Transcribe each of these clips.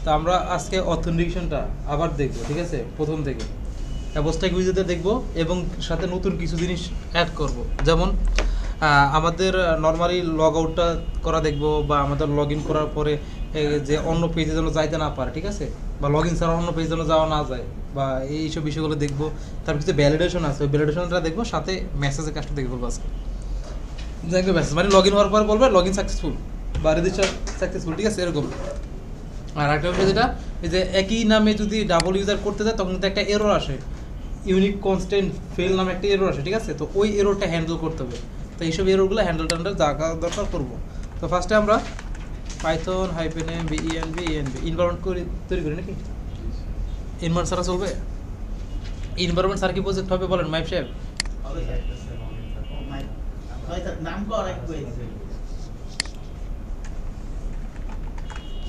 তো আমরা আজকে অথেন্টিকেশনটা আবার দেখব, ঠিক আছে, প্রথম থেকে অ্যাপোস্টাইক উইজারটা দেখব এবং সাথে নতুন কিছু জিনিস অ্যাড করব। যেমন আমাদের নর্মালি লগ আউটটা করা দেখব, বা আমাদের লগ ইন করার পরে যে অন্য পেজে যেন যাইতে না পারে, ঠিক আছে, বা লগ ইন ছাড়া অন্য পেজে যেন যাওয়া না যায়, বা এইসব বিষয়গুলো দেখবো। তার কিছু ভ্যালিডেশন আছে, ওই ভ্যালিডেশনটা দেখবো, সাথে মেসেজের কাজটা দেখে বলবো আজকে। দেখবে মেসেজ মানে লগ ইন হওয়ার পরে বলবে লগ ইন সাকসেসফুল বা রেজিস্টার সাকসেসফুল, ঠিক আছে, এরকম। আর একটা বিষয় যেটা, এই যে একই নামে যদি ডাবল ইউজার করতে যায় তখন কিন্তু একটা এরর আসে, ইউনিক কনস্ট্যান্ট ফেল নামে একটা এরর আসে, ঠিক আছে। তো ওই এররটা হ্যান্ডেল করতে হবে। তো এইসব এররগুলো হ্যান্ডেল জায়গা দরকার করবো। তো ফার্স্টে আমরা পাইথন -m benv এনভায়রনমেন্ট তৈরি করি নাকি? এনভায়রনমেন্ট ছাড়া চলবে? এনভায়রনমেন্ট ছাড়া কি প্রজেক্ট হবে বলেন মাইপ সাহেব?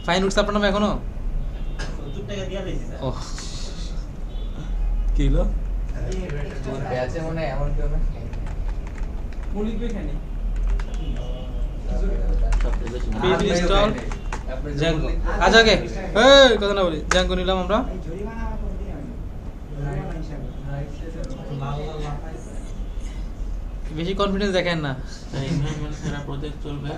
ফাইন উঠছে আপনার নামে এখনো? ও কি হলো? আগে কথা না বলি, জ্যাঙ্গো নিলাম আমরা। বেশি কনফিডেন্স দেখেন না। প্রজেক্ট চলবে।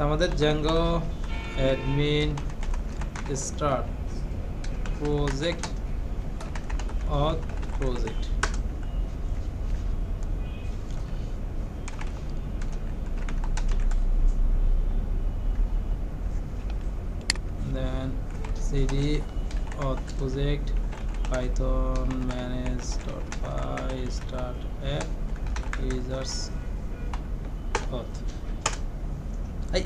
আমাদের Django admin start project auth project. then cd auth project python manage.py start app users auth। এই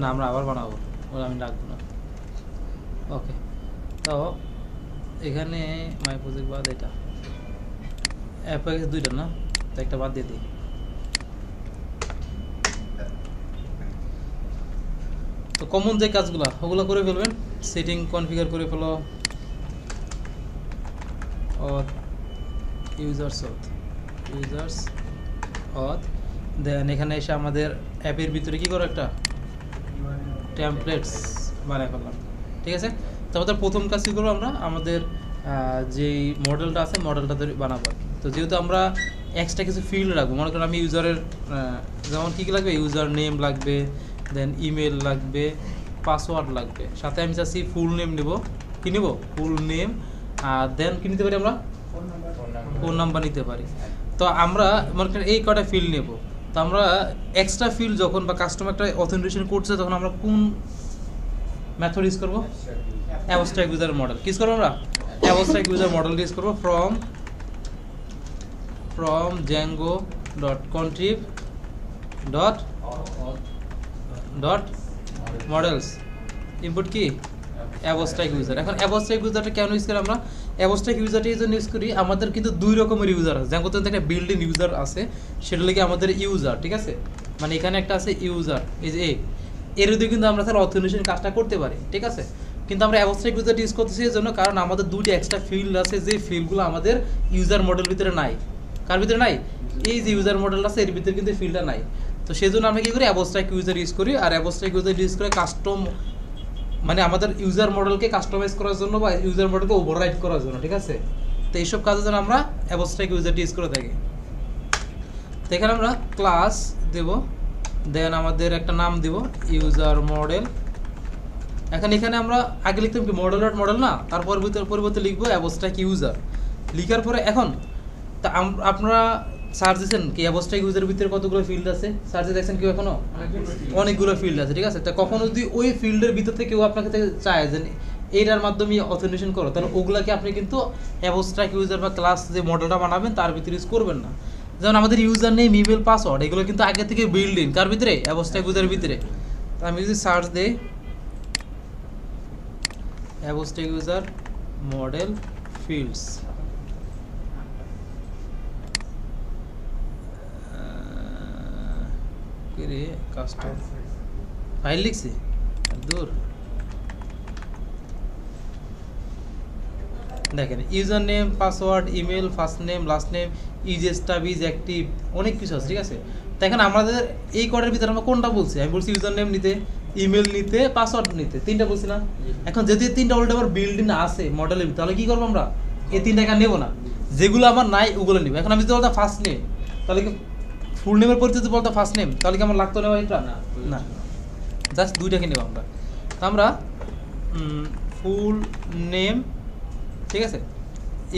না আমরা আবার বানাবো, ওরা আমি ডাকবো না। ওকে, তো এখানে মাই প্রজেক্ট বাদ এটা অ্যাপ হয়ে গেছে দুইটা না, তো একটা বাদ দিয়ে দিই। তো কমন যে কাজগুলো ওগুলো করে ফেলবেন, সেটিং কনফিগার করে ফেলো, ইউজার্স অথ। দেন এখানে এসে আমাদের অ্যাপের ভিতরে কি করো, একটা টেমপ্লেটস বানিয়ে ফেললাম, ঠিক আছে। তো আমাদের প্রথম কাজ কী করবো, আমরা আমাদের যেই মডেলটা আছে মডেলটা বানাবো। তো যেহেতু আমরা এক্সট্রা কিছু ফিল্ড রাখবো, মনে করেন আমি ইউজারের যেমন কী কী লাগবে, ইউজার নেম লাগবে, দেন ইমেল লাগবে, পাসওয়ার্ড লাগবে, সাথে আমি চাচ্ছি ফুল নেম নেব। কী নেব? Full name. আর দেন কী নিতে পারি আমরা? ফোন নাম্বার নিতে পারি। তো আমরা মনে করেন এই কটা ফিল্ড নেব। তো আমরা এক্সট্রা ফিল্ড যখন বা কাস্টমার একটা অথেন্টিকেশন করছে তখন আমরা কোন মেথড ইউজ করবো? Abstract user model. কি ইউজ করবো আমরা? অ্যাবস্ট্রাক্ট ইউজার মডেল ইউজ করবো। From Django dot contrib dot models import কি? Abstract user. এখন অ্যাবস্ট্রাক্ট ইউজারটা কেন ইউজ করি আমরা? অ্যাবস্ট্রাক্ট ইউজারটা এই জন্য ইউজ করি, আমাদের কিন্তু দুই রকমের ইউজার আছে। যেমন একটা বিল্ড ইন ইউজার আছে, সেটা লাগে আমাদের ইউজার, ঠিক আছে। মানে এখানে একটা আছে ইউজার, এই যে এর দিয়ে কিন্তু আমরা তাহলে অথেন্টিকেশন কাজটা করতে পারি, ঠিক আছে। কিন্তু আমরা অ্যাবস্ট্রাক্ট ইউজার ইউজ করতেছি এর জন্য, কারণ আমাদের দুটি এক্সট্রা ফিল্ড আছে, যে ফিল্ডগুলো আমাদের ইউজার মডেল ভিতরে নাই। কার ভিতরে নাই? এই যে ইউজার মডেল আছে এর ভিতরে কিন্তু ফিল্ডটা নাই। তো সেই জন্য আমরা কী করি? অ্যাবস্ট্রাক্ট ইউজার ইউজ করি। আর অ্যাবস্ট্রাক্ট ইউজার ইউজ করে কাস্টম, মানে আমাদের ইউজার মডেলকে কাস্টমাইজ করার জন্য বা ইউজার মডেলকে ওভাররাইড করার জন্য, ঠিক আছে। তো এইসব কাজের জন্য আমরা অ্যাবস্ট্রাক্ট ইউজারটি ইউজ করে থাকি। তো এখানে আমরা ক্লাস দেব, দেন আমাদের একটা নাম দেব ইউজার মডেল। এখানে আমরা আগে লিখতাম কি মডেল ডট মডেল না, তার পরিবর্তে লিখবো অ্যাবস্ট্রাক্ট ইউজার। লিখার পরে এখন তা আপনারা সার্চ দিচ্ছেন কি অ্যাবস্ট্রাক্ট ইউজারের ভিতরে কতগুলো ফিল্ড আছে? সার্চে দেখছেন কেউ এখনো? অনেকগুলো ফিল্ড আছে, ঠিক আছে। তা কখনো যদি ওই ফিল্ডের ভিতর থেকে কেউ আপনাকে চায় যে এইটার মাধ্যমে অথেন্টিকেশন করো, তাহলে ওগুলাকে আপনি কিন্তু অ্যাবস্ট্রাক্ট ইউজার বা ক্লাস যে মডেলটা বানাবেন তার ভিতরে ইউজ করবেন না। যেমন আমাদের ইউজার নেম, ইমেল, পাসওয়ার্ড এগুলো কিন্তু আগে থেকে বিল্ড ইন কার ভিতরে? অ্যাবস্ট্রাক্ট ইউজারের ভিতরে। তো আমি যদি সার্চ দিই abstract user model fields, custom file লিখছি দূর দেখেন username, password, email, first name, last name, is স্টাবিজ, অ্যাক্টিভ, অনেক কিছু আছে, ঠিক আছে। তো এখন আমাদের এই কোডের ভিতরে আমরা কোনটা বলছি? আমি বলছি ইউজার নেম নিতে, ইমেল নিতে, পাসওয়ার্ড নিতে, তিনটা বলছি না? এখন যদি এই তিনটা অলরেডি আমার বিল্ড ইন আছে মডেলের, তাহলে কি করবো আমরা? এই তিনটা এখানে নেবো না, যেগুলো আমার নাই ওগুলো নিবো। এখন আমি যদি বলতাম ফার্স্ট নেম, তাহলে কি ফুল নেমের পরিচয় যদি বলতাম ফার্স্ট নেম, তাহলে কি আমার লাগতো নেওয়া এটা? না, জাস্ট দুইটাকে নেবো আমরা। তো আমরা ফুল নেম, ঠিক আছে,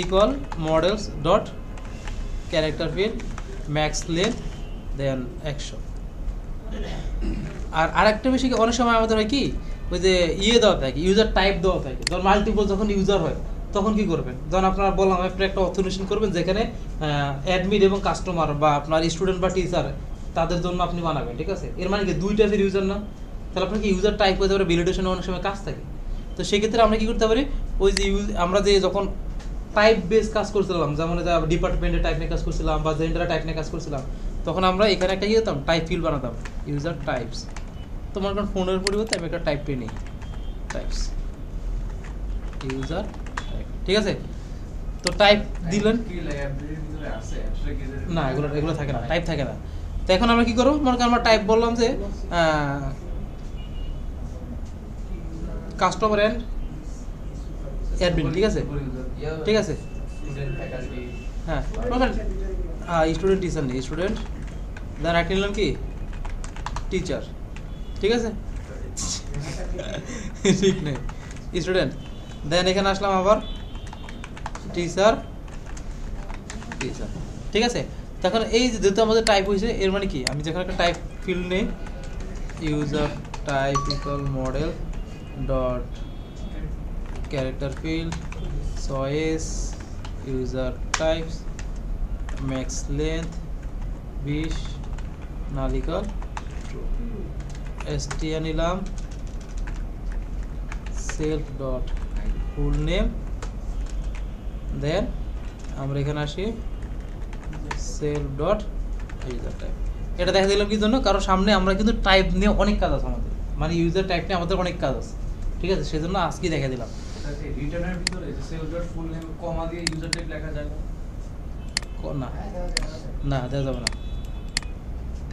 equal models dot character field max length then 100। আর আরেকটা বিষয় কি, অনেক সময় আমাদের হয় কি, ওই যে দেওয়া থাকে, ইউজার টাইপ দেওয়া থাকে। যখন মাল্টিপল যখন ইউজার হয় তখন কি করবেন? যখন আপনারা বললাম আপনি একটা অথেন্টিকেশন করবেন যেখানে অ্যাডমিন এবং কাস্টমার বা আপনার স্টুডেন্ট বা টিচার তাদের জন্য আপনি বানাবেন, ঠিক আছে। এর মানে কি দুই টাইপের ইউজার না? তাহলে আপনার কি ইউজার টাইপ হতে পারে, ভ্যালিডেশনে অনেক সময় কাজ থাকে। তো সেক্ষেত্রে আমরা কি করতে পারি, ওই যে আমরা যে যখন টাইপ বেস কাজ করছিলাম, যেমন ডিপার্টমেন্টে টাইপ নিয়ে কাজ করছিলাম বা জেন্ডারে টাইপ নিয়ে কাজ করছিলাম, তখন আমরা এখানে একটা দিতাম টাইপ ফিল্ড বানাতাম, ইউজার টাইপস। তোমার কারণ ফোনের পরিবর্তে আমি একটা টাইপ পেয়ে নিই, টাইপস ইউজার টাইপ, ঠিক আছে। তো টাইপ দিলেন না, এগুলো থাকে না, টাইপ থাকে না। তো এখন আমরা কি করবো, মনে করেন আমরা টাইপ বললাম যে কাস্টমার অ্যান্ড অ্যাডমিন, ঠিক আছে, ঠিক আছে। হ্যাঁ, স্টুডেন্ট টিচার নেই, স্টুডেন্ট দেন একটা নিলাম কি টিচার, ঠিক আছে, ঠিক নেই স্টুডেন্ট। দেন এখানে আসলাম আবার টিচার, টিচার, ঠিক আছে। তখন এই যেহেতু আমাদের টাইপ হয়েছে, এর মানে কি, আমি যখন একটা টাইপ ফিল্ড নেই, user type equal model dot character field choice user types max length 20 null equal true, STR নিলাম self dot full name, then আমরা এখানে আসি সেলফ ডট ইউজার টাইপ। এটা দেখা দিলাম কি জন্য, কারণ সামনে আমরা কিন্তু টাইপ নিয়ে অনেক কাজ আছে আমাদের, মানে ইউজার টাইপ নিয়ে আমাদের অনেক কাজ আছে, ঠিক আছে, সেজন্য আজকে দেখা দিলাম। রিটার্নের ভিতরে যে সেলফ ডট ফুল নেম কমা দিয়ে ইউজার টাইপ লেখা যায় না, না দেওয়া যাবে না,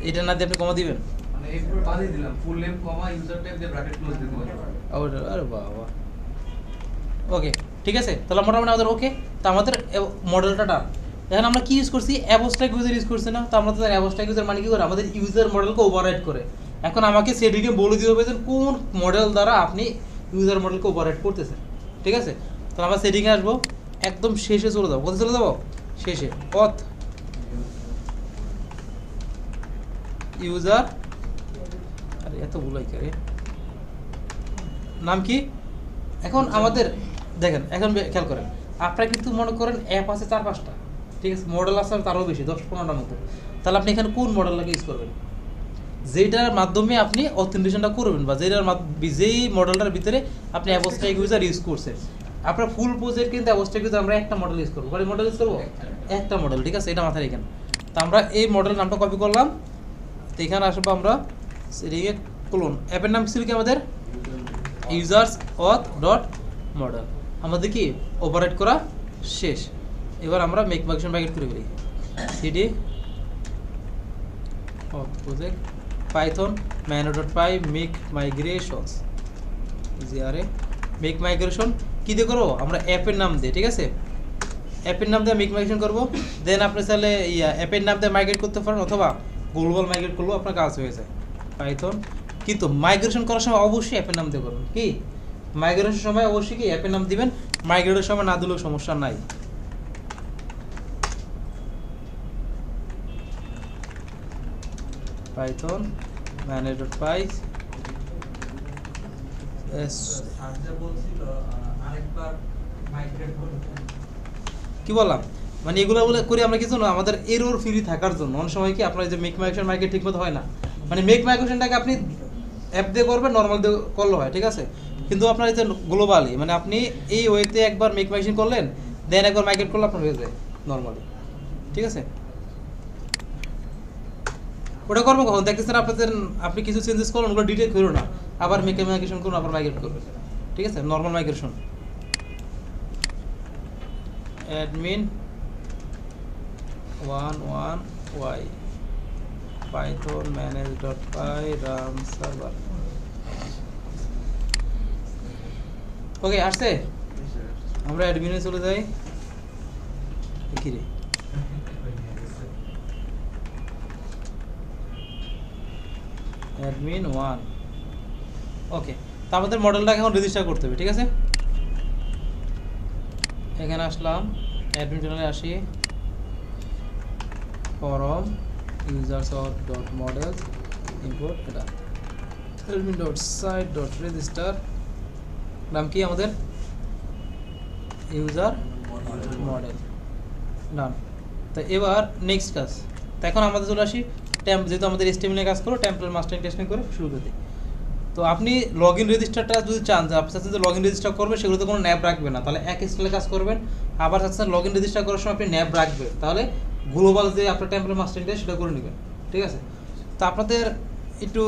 এটা না দিয়ে আপনি কমা দিবেন, মানে এইভাবে বাঁধিয়ে দিলাম ফুল নেম কমা ইউজার টাইপ দিয়ে ব্র্যাকেট ক্লোজ দিয়ে দিলাম। আরে বাবা, ওকে, ঠিক আছে। তাহলে মোটামুটি আমাদের ওকে। তো আমাদের মডেলটা ডান। এখন আমরা কি ইউজ করছি, অ্যাবস্ট্রাক্ট ইউজার ইউজ করছি না? তো আমরা তো অ্যাবস্ট্রাক্ট ইউজার মানে কি করে, আমাদের ইউজার মডেলকে ওভাররাইড করে। এখন আমাকে সেটিকে বলে দিতে হবে যে কোন মডেল দ্বারা আপনি ইউজার মডেলকে ওভাররাইড করতেছেন, ঠিক আছে। তাহলে আমরা সেটিংয়ে আসবো, একদম শেষে চলে যাবো। কোথায় চলে যাবো? শেষে। অথ ইউজার, আরে এত ভুলাই কে, নাম কি? এখন আমাদের দেখেন, এখন খেয়াল করেন, আপনারা কিন্তু মনে করেন অ্যাপ আছে 4-5টা, ঠিক আছে, মডেল আছে তারও বেশি, 10-15টার মতো। তাহলে আপনি এখানে কোন মডেলটাকে ইউজ করবেন, যেটার মাধ্যমে আপনি অথেন্টিকেশনটা করবেন, বা যেই মডেলটার ভিতরে আপনি অ্যাবস্ট্রাক্ট ইউজার ইউজ করছেন। আপনার ফুল প্রজেক্ট কিন্তু অ্যাবস্ট্রাক্ট ইউজার আমরা একটা মডেল ইউজ করবো। কয়টা মডেল ইউজ করবো? একটা মডেল, ঠিক আছে, এটা মাথায় রেখেন। তো আমরা এই মডেলের নামটা কপি করলাম, তো এখানে আসবো আমরা সেটিংয়ে ক্লোন, অ্যাপের নাম ছিল কি আমাদের ইউজার্স অথ ডট মডেল। আমাদের কি ওভাররাইড করা শেষ। এবার আমরা মেক মাইগ্রেশন প্যাকেট করে ফেলি, cd auth project python manual.py make migrations জিআরএ মেক মাইগ্রেশন কি দিয়ে করবো আমরা, অ্যাপের নাম দিয়ে, ঠিক আছে, অ্যাপের নাম দিয়ে মেক মাইগ্রেশন করবো। দেন আপনি চাইলে অ্যাপের নাম দিয়ে মাইগ্রেট করতে পারেন, অথবা গ্লোবাল মাইগ্রেট করলেও আপনার কাজ হয়ে যায় পাইথন। কিন্তু মাইগ্রেশন করার সময় অবশ্যই অ্যাপের নাম দিয়ে করবেন। কি মাইগ্রেশনের সময় অবশ্যই কি অ্যাপের নাম দিবেন, মাইগ্রেটের সময় না দিলেও সমস্যা নাই। পাইথন manual.py কি বললাম, মানে এগুলো বলে করি আমরা কিছু না, আমাদের এরর ফ্রি থাকার জন্য। অনেক সময় কি আপনার যে মেক মাইগ্রেশন মাইগ্রেট ঠিকমতো হয় না, মানে মেক মাইগ্রেশনটাকে আপনি অ্যাপ দিয়ে করবেন, নর্মাল দিয়ে করলে হয়, ঠিক আছে। কিন্তু আপনার এই যে গ্লোবালি, মানে আপনি এই ওয়েতে একবার মেক মাইগ্রেশন করলেন, দেন একবার মাইগ্রেট করলে আপনার হয়ে যায় নর্মালি, ঠিক আছে। ওটা করবো কখন দেখতেছেন আপনাদের, আপনি কিছু চেঞ্জেস করুন, ওগুলো ডিটেল করুন না, আবার মেক মাইগ্রেশন করুন, আবার মাইগ্রেট করবেন, ঠিক আছে, normal migration. admin 11y python manage.py run server ওকে আসছে আমরা অ্যাডমিনে চলে যাই কি রে অ্যাডমিন 1 ওকে তো আমাদের মডেলটাকে এখন রেজিস্টার করতে হবে ঠিক আছে এখানে আসলাম অ্যাডমিন চ্যানেলে আসি form users of dot models import এটা admin dot site dot register নাম কি আমাদের ইউজার মডেল ডান তো এবার নেক্সট কাজ তো এখন আমাদের চলে আসি যেহেতু আমাদের HTML এর কাজ করো টেমপ্লেট মাস্টারিং টেস্টিং করে শুরু করতে তো আপনি লগইন রেজিস্টারটা যদি চান যে আপনি চাচ্ছেন যে লগইন রেজিস্টার করবে সেগুলোতে কোনো ন্যাপ রাখবে না তাহলে এক স্টাইলে কাজ করবেন আবার চাচ্ছেন লগইন রেজিস্টার করার সময় আপনি ন্যাপ রাখবেন তাহলে গ্লোবাল যে আপনার টেমপ্লেট মাস্টারিংটা সেটা করে নেবেন ঠিক আছে তো আপনাদের একটু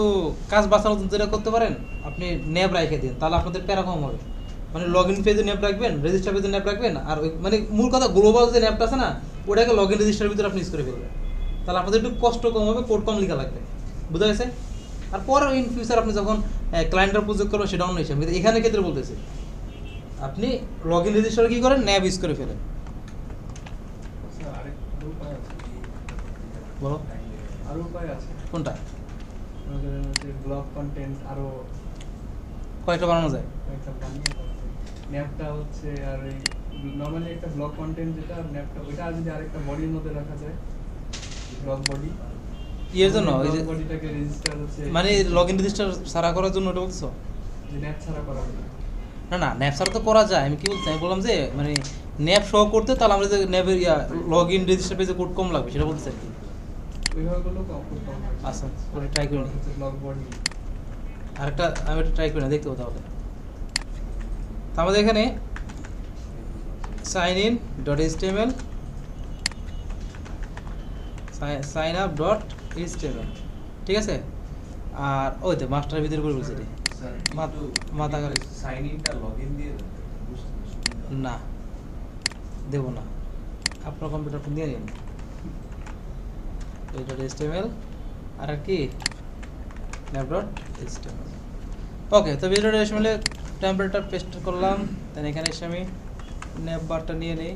কাজ বাঁচানোর জন্য যেটা করতে পারেন আপনি ন্যাপ রেখে দিন তাহলে আপনাদের প্যারা কম হবে মানে লগইন পেজে ন্যাপ রাখবেন রেজিস্টার পেজে ন্যাপ রাখবেন আর মানে মূল কথা গ্লোবাল যে ন্যাপটা আছে না ওটাকে লগইন রেজিস্টারের ভিতরে আপনি ইউজ করে ফেলবেন তাহলে আপনাদের একটু কষ্ট কম হবে কোড কম লেখা লাগবে বুঝা গেছে আর পরে ইন ফিউচার আপনি যখন ক্লায়েন্টের প্রজেক্ট করবেন সেটা অন্য হিসাবে এখানে ক্ষেত্রে বলতেছি আপনি লগইন রেজিস্টারে কি করেন ন্যাপ ইউজ করে ফেলেন বলো আরো উপায় আছে কোনটা আমাদের হচ্ছে ব্লগ কন্টেন্ট আরো কয়েকটা বানানো যায় একটা বানিয়ে ন্যাপটা হচ্ছে আর নরমালি একটা ব্লগ কন্টেন্ট যেটা ন্যাপটা ওইটা যদি আরেকটা বডির মধ্যে রাখা যায় ব্লগ বডি ইয়ের জন্য ওই যে বডিটাকে রেজিস্টার হচ্ছে মানে লগইন রেজিস্টার ছাড়া করার জন্য ওটা বলছো যে ন্যাপ ছাড়া করা যায় না না ন্যাপ ছাড়া তো করা যায় আমি কি বলছি আমি বললাম যে মানে ন্যাপ শো করতে তাহলে আমরা যে ন্যাপের লগইন রেজিস্টার পেজে কোড কম লাগবে সেটা বলতে চাই ওইভাবে করলেও কম আচ্ছা ওটা ট্রাই করে নিই হচ্ছে ব্লগ বডি আরেকটা আমি একটা ট্রাই করি না দেখতে হবে তাহলে তো আমাদের এখানে sign in dot HTML sign up dot HTML ঠিক আছে আর ওই তো মাস্টার ভিতরে করে বলছি মাথা সাইন ইনটা লগইন দিয়ে না দেব না আপনার কম্পিউটার ফোন দিয়ে নিন ডট এইচটিএমএল আর কি ন্যাপ ডট এইচটিএমএল ওকে তো ভিডিও ডট এইচটিএমএল টেম্পলেটটা পেস্ট করলাম দেন এখানে এসে আমি ন্যাপ বারটা নিয়ে নিই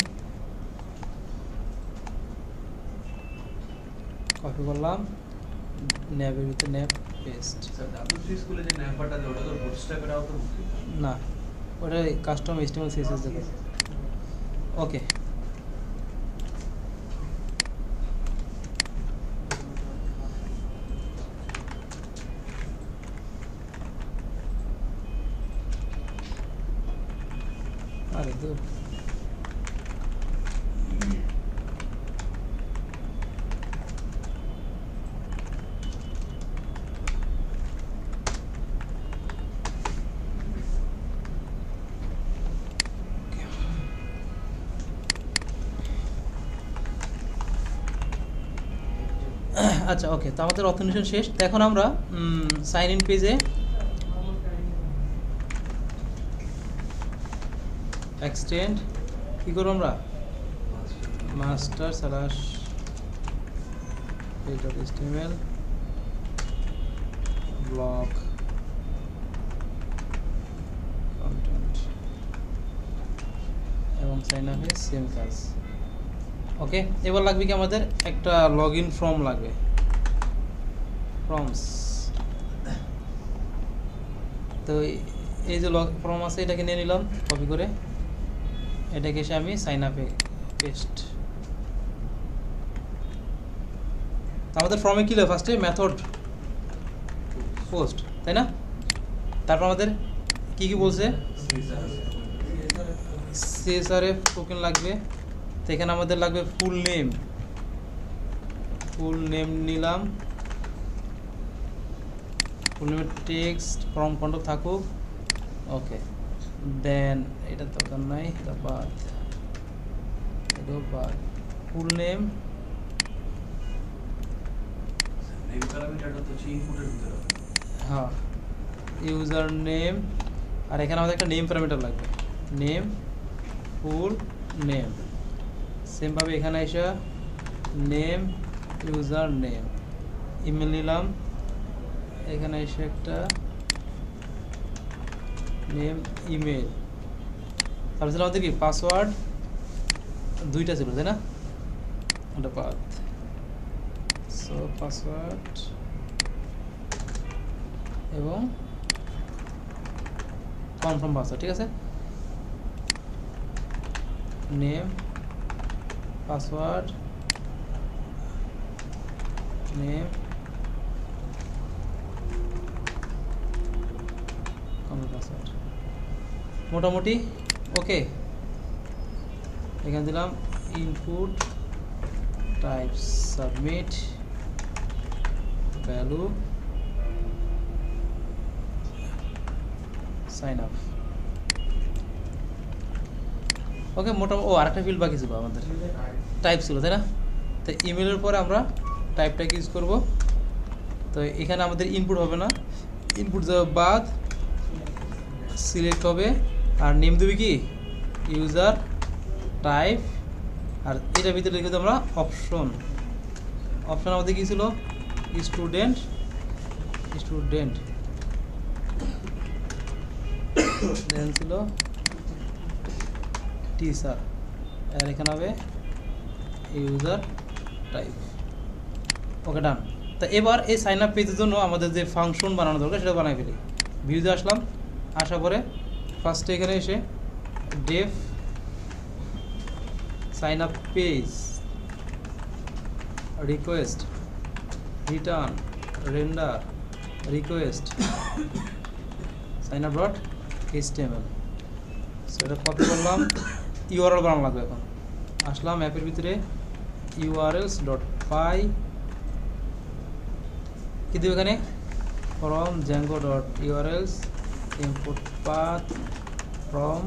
কপি করলাম ন্যাপের ভিতরে ন্যাপ পেস্ট স্যার W3 স্কুলে যে ন্যাম্বারটা দেয় ওটা তো বুটস্ট্র্যাপের আওতাভুক্ত না ওটা কাস্টম HTML CSS দেখো ওকে আরে দূর আচ্ছা ওকে তো আমাদের অথেন্টিকেশন শেষ তো এখন আমরা সাইন ইন পেজে এক্সটেন্ড কি করব আমরা master slash page dot HTML block content এবং সাইন আপে সেম কাজ ওকে এবার লাগবে কি আমাদের একটা লগইন ফর্ম লাগবে ফর্মস তো এই যে লগ ফর্ম আছে এটাকে নিয়ে নিলাম কপি করে এটাকে এসে আমি সাইন আপে পেস্ট আমাদের ফর্মে কি লাগে ফার্স্টে মেথড পোস্ট তাই না তারপর আমাদের কি কি বলছে CSRF টোকেন লাগবে তো এখানে আমাদের লাগবে ফুল নেম নিলাম ফুল নেমের টেক্সট ফর্ম কন্ট্রোল থাকুক ওকে দেন এটা দরকার নাই এটা বাদ ফুল নেম নেম প্যারামিটারটা তো ইনপুটের ভিতরে হ্যাঁ ইউজার নেম আর এখানে আমাদের একটা নেম প্যারামিটার লাগবে নেম ফুল নেম সেম ভাবে এখানে এসে নেম ইউজার নেম ইমেল নিলাম, এখানে এসে একটা নেম ইমেল, তারপর ছিল আমাদের কি পাসওয়ার্ড, দুইটা ছিল তাই না, ওটা পাথ, সো পাসওয়ার্ড এবং কনফার্ম পাসওয়ার্ড, ঠিক আছে, name password name confirm password, মোটামুটি ওকে। এখানে দিলাম input type submit value sign up, okay. মোটামুটি আরেকটা ফিল্ড বাকি ছিল আমাদের, টাইপ ছিল তাই না, তো ইমেলের পরে আমরা টাইপটাকে ইউজ করব। তো এখানে আমাদের ইনপুট হবে না, ইনপুট যাবে বাদ, সিলেক্ট হবে আর নেম দেবে কি ইউজার টাইপ, আর এটার ভিতরে লিখে আমরা অপশন, অপশন আমাদের কি ছিল স্টুডেন্ট, স্টুডেন্ট দেন ছিল টিচার, আর এখানে হবে ইউজার টাইপ, ওকে ডান। তো এবার এই সাইন আপ পেজের জন্য আমাদের যে ফাংশন বানানো দরকার সেটা বানাই ফেলি। ভিউতে আসলাম, আসার পরে ফার্স্টে এখানে এসে def sign up page request return render request sign up dot HTML, সেটা কপি করলাম, ইউআরএল বানানো লাগবে। এখন আসলাম অ্যাপের ভিতরে urls ডট পাই, কি দেবো এখানে from Django dot URLs input path from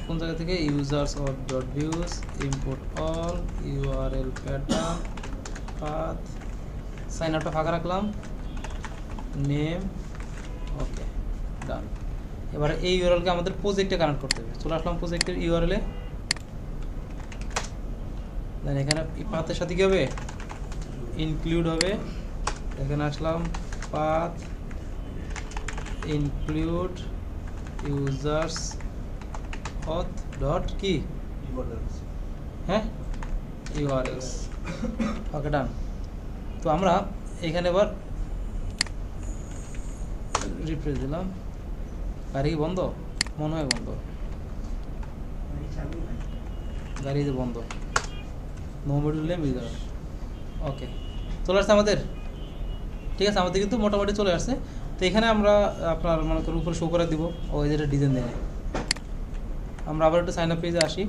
কোন জায়গা থেকে users of dot views input all URL pattern path, sign আপটা ফাঁকা রাখলাম, নেম, ওকে ডান। এবারে এই ইউআরএলকে আমাদের প্রজেক্টে কানেক্ট করতে হবে, চলে আসলাম প্রজেক্টের ইউআরএলে, দেন এখানে পাথের সাথে কী হবে ইনক্লুড হবে, এখানে আসলাম পাথ ইনক্লুড ইউজার্স অথ ডট কি হ্যাঁ ইউআরএলস, ওকে ডান। তো আমরা এখানে এবার রিফ্রেশ দিলাম, গাড়ি কি বন্ধ, মনে হয় বন্ধ, গাড়ি যে বন্ধ, নো মিডল নেম ইউজার, ওকে চলে আসছে আমাদের, ঠিক আছে, আমাদের কিন্তু মোটামুটি চলে আসছে। তো এখানে আমরা আপনার মনে করুন উপরে শো করে দিব ওই যেটা ডিজাইন দেয়, আমরা আবার একটু সাইন আপ পেজে আসি,